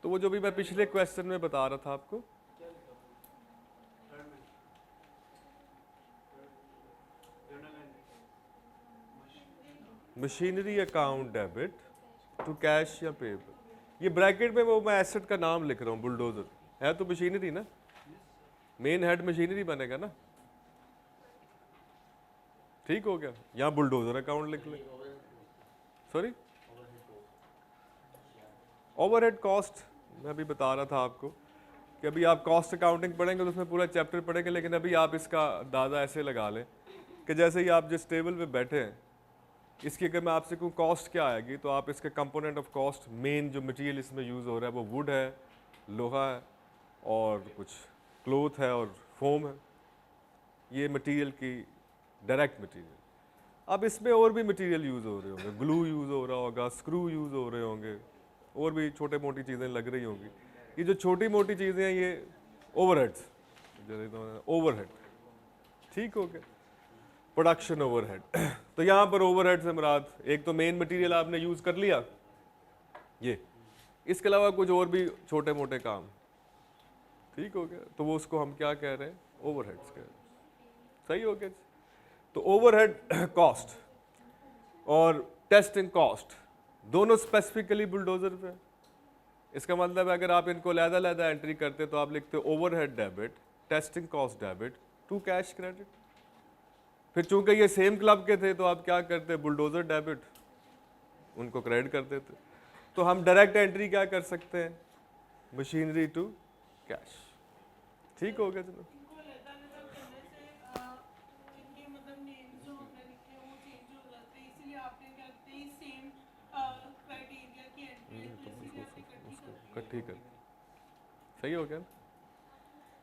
तो वो जो भी मैं पिछले क्वेश्चन में बता रहा था आपको, machinery account debit to cash या पेएबल। ये ब्रैकेट में वो मैं एसेट का नाम लिख रहा हूँ, बुलडोजर है तो मशीनरी ना, मेन हेड मशीनरी बनेगा ना। ठीक हो गया। यहाँ बुलडोजर अकाउंट लिख लें। सॉरी, ओवरहेड कॉस्ट मैं अभी बता रहा था आपको कि अभी आप कॉस्ट अकाउंटिंग पढ़ेंगे तो उसमें पूरा चैप्टर पढ़ेंगे, लेकिन अभी आप इसका अंदाज़ा ऐसे लगा लें कि जैसे ही आप जिस टेबल पे बैठे हैं, इसकी अगर मैं आपसे कहूँ कॉस्ट क्या आएगी, तो आप इसके कंपोनेंट ऑफ कॉस्ट, मेन जो मटेरियल इसमें यूज़ हो रहा है वो वुड है, लोहा है और कुछ क्लोथ है और फोम है। ये मटेरियल की डायरेक्ट मटेरियल। अब इसमें और भी मटेरियल यूज़ हो रहे होंगे, ग्लू यूज़ हो रहा होगा, स्क्रू यूज़ हो रहे होंगे, और भी छोटे मोटी चीज़ें लग रही होंगी। ये जो छोटी मोटी चीज़ें हैं ये ओवरहेड्स, ओवरहेड। ठीक हो गया, प्रोडक्शन ओवरहेड। तो यहाँ पर ओवरहेड से मुराद एक तो मेन मटेरियल आपने यूज़ कर लिया ये, इसके अलावा कुछ और भी छोटे मोटे काम। ठीक हो गया, तो वो उसको हम क्या कह रहे हैं? ओवरहेड्स कह रहे हैं। सही हो गया। तो ओवरहेड कॉस्ट और टेस्टिंग कॉस्ट दोनों स्पेसिफिकली बुलडोजर पे। इसका मतलब है अगर आप इनको अलग-अलग एंट्री करते तो आप लिखते overhead debit, testing cost debit to cash credit. फिर चूंकि ये सेम क्लब के थे तो आप क्या करते? बुलडोजर डेबिट, उनको क्रेडिट कर देते। तो हम डायरेक्ट एंट्री क्या कर सकते हैं? Machinery to cash. ठीक हो गया। चलो, इनको अलग-अलग करने से इनके मतलब नेम्स जो हमने लिखे हैं वो चेंज हो जाते हैं, इसीलिए आपने क्या करते हैं सेम क्राइटेरिया की एंट्री है, तो इसीलिए आपने इकट्ठी कर। सही हो गया ना?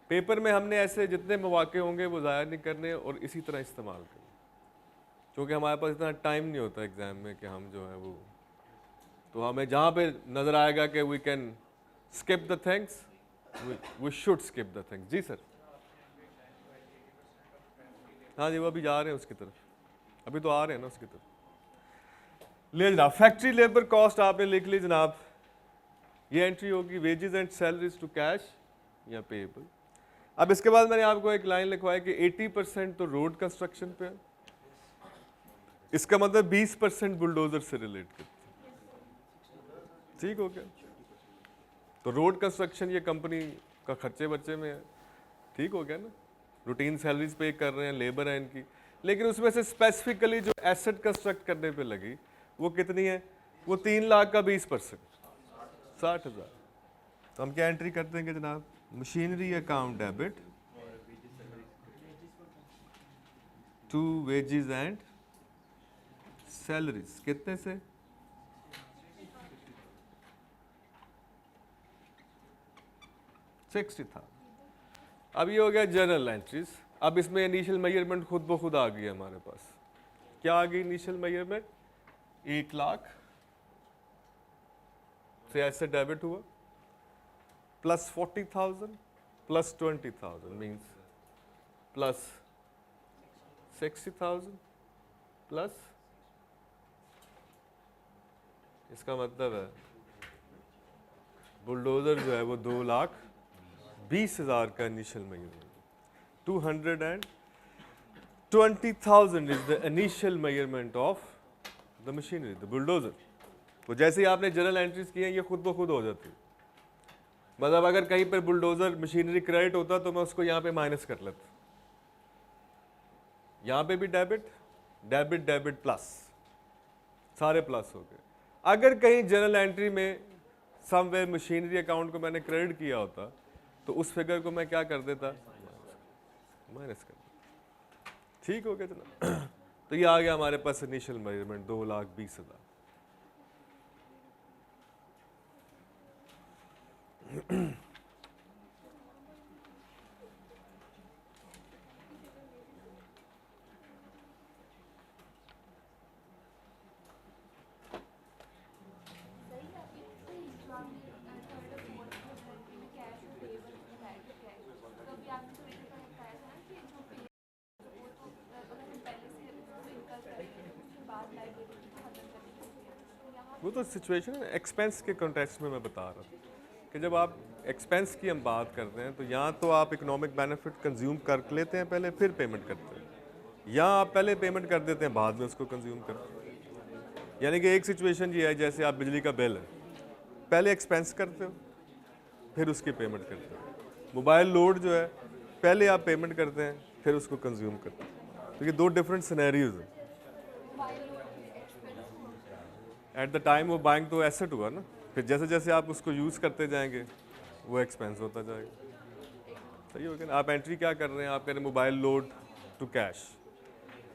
पेपर में हमने ऐसे जितने मौके होंगे वो ज़ाया नहीं करने और इसी तरह इस्तेमाल करने, क्योंकि हमारे पास इतना टाइम नहीं होता एग्ज़ाम में कि हम जो है वो, तो हमें जहाँ पे नज़र आएगा कि we can skip the things, we should skip the things. जी सर। हाँ जी, वो अभी जा रहे हैं उसकी तरफ, अभी तो आ रहे हैं ना उसकी तरफ। ले जनाब, फैक्ट्री लेबर कॉस्ट आपने लिख ली जनाब, ये एंट्री होगी wages and salaries to cash या पेएबल। अब इसके बाद मैंने आपको एक लाइन लिखवाई कि 80% तो रोड कंस्ट्रक्शन पे है, इसका मतलब 20% बुलडोजर से रिलेट करते हैं। ठीक हो गया। तो रोड कंस्ट्रक्शन ये कंपनी का खर्चे बच्चे में है। ठीक हो गया ना? रूटीन सैलरीज पे कर रहे हैं, लेबर है इनकी, लेकिन उसमें से स्पेसिफिकली जो एसेट कंस्ट्रक्ट करने पे लगी वो कितनी है? वो 3 लाख का 20%, 60,000। तो हम क्या एंट्री कर देंगे जनाब? Machinery account debit to wages and salaries. कितने से? 60,000। अब ये हो गया जनरल एंट्रीज। अब इसमें इनिशियल मेजरमेंट खुद ब खुद आ गई है हमारे पास। क्या आ गई इनिशियल मेजरमेंट? 1 लाख से ऐसे डेबिट हुआ, plus 40,000 plus 20,000 means plus 60,000 plus, इसका मतलब है बुलडोजर जो है वो 2,20,000 का initial measurement. 220,000 is the initial measurement of the machinery, the bulldozer. तो जैसे ही आपने जनरल एंट्रीज की हैं ये खुद ब खुद हो जाती है। मतलब अगर कहीं पर बुलडोजर मशीनरी क्रेडिट होता तो मैं उसको यहाँ पे माइनस कर लेता, यहाँ पे भी डेबिट डेबिट डेबिट प्लस, सारे प्लस हो गए। अगर कहीं जनरल एंट्री में समवेयर मशीनरी अकाउंट को मैंने क्रेडिट किया होता तो उस फिगर को मैं क्या कर देता? माइनस कर देता। ठीक हो गया चलो। तो ये आ गया हमारे पास इनिशियल मेजरमेंट 2,20,000। सही है आपकी जो आपने थर्ड और फोर्थ में कैश और पेबल बताया था कैश, तो अभी आपने थोड़ी देर पहले बताया था ना कि जो पे वो तो अगर हम पहले से उसको इनकल करेंगे तो उसके बाद लाइबिलिटी को खत्म करनी होती है, तो यहाँ वो तो सिचुएशन है एक्सपेंस के कॉन्टेक्स्ट में मैं बता रहा था कि जब आप एक्सपेंस की हम बात करते हैं तो यहाँ तो आप इकोनॉमिक बेनिफिट कंज्यूम कर लेते हैं पहले, फिर पेमेंट करते हैं, या आप पहले पेमेंट कर देते हैं बाद में उसको कंज्यूम करते हैं। यानी कि एक सिचुएशन ये है जैसे आप बिजली का बिल है, पहले एक्सपेंस करते हो फिर उसकी पेमेंट करते हो। मोबाइल लोड जो है पहले आप पेमेंट करते हैं फिर उसको कंज्यूम करते हैं। तो ये दो डिफरेंट सिनेरियोज हैं। एट द टाइम वो बाइंग तो एसेट हुआ ना, फिर जैसे जैसे आप उसको यूज़ करते जाएंगे वो एक्सपेंस होता जाएगा। सही हो गया ना। आप एंट्री क्या कर रहे हैं, आप कह रहे हैं मोबाइल लोड टू कैश।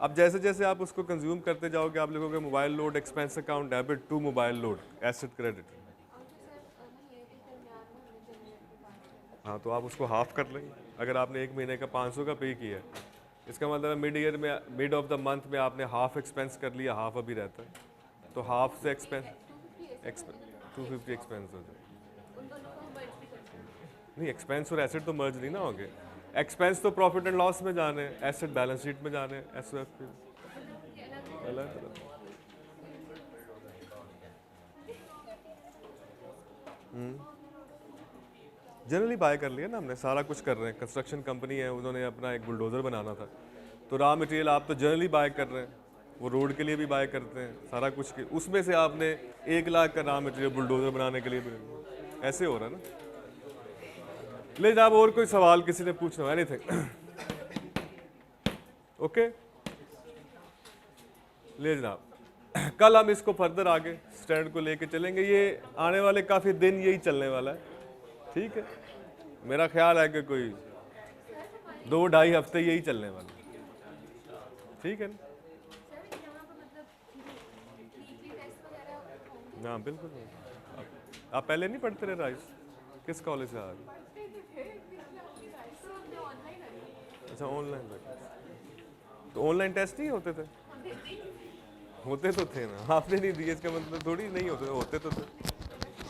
अब जैसे जैसे आप उसको कंज्यूम करते जाओगे आप लिखोगे mobile load expense account debit to mobile load asset credit. और जो सर महीने के दरमियान में हमने जनरेट के बात करें हाँ, तो आप उसको हाफ कर लेंगे। अगर आपने एक महीने का 500 का पे किया है, इसका मतलब है मिड ईयर में, मिड ऑफ द मंथ में आपने हाफ एक्सपेंस कर लिया, हाफ अभी रहता है, तो हाफ से एक्सपेंस 250 एक्सपेंस हो जाए। उन दोनों को हम मर्ज भी कर सकते हैं। नहीं, एक्सपेंस और एसेट तो मर्ज नहीं ना होंगे। एक्सपेंस तो प्रॉफिट एंड लॉस में जाने, एसेट बैलेंस शीट में जाने, एसओएफ पे मतलब ये अलग अलग अलग। जनरली बाय कर लिया ना हमने, सारा कुछ कर रहे हैं। कंस्ट्रक्शन कंपनी है, उन्होंने अपना एक बुलडोज़र बनाना था, तो रॉ मटेरियल आप तो जनरली बाय कर रहे हैं, वो रोड के लिए भी बाय करते हैं, सारा कुछ के उसमें से आपने 1 लाख का रॉ मटेरियल बुलडोज़र बनाने के लिए भी ऐसे हो रहा है ना। ले जनाब, और कोई सवाल किसी ने पूछना है? एनीथिंग? ओके, ले जनाब, कल हम इसको फर्दर आगे स्टैंड को लेके चलेंगे। ये आने वाले काफ़ी दिन यही चलने वाला है, ठीक है। मेरा ख्याल है कि कोई 2-2.5 हफ्ते यही चलने वाला है, ठीक है ना? सर यहाँ पर मतलब वीकली टेस्ट वगैरह होंगे? हाँ बिल्कुल। आप पहले नहीं पढ़ते रहे राइस? किस कॉलेज से आ रहे? पढ़ते तो थे लेकिन अपनी राइस तो हमने ऑनलाइन रखी। अच्छा, ऑनलाइन। तो ऑनलाइन टेस्ट नहीं होते थे? हम देते ही नहीं थे। होते तो थे ना, आपने नहीं दिए इसका मतलब थोड़ी नहीं होते, होते तो थे।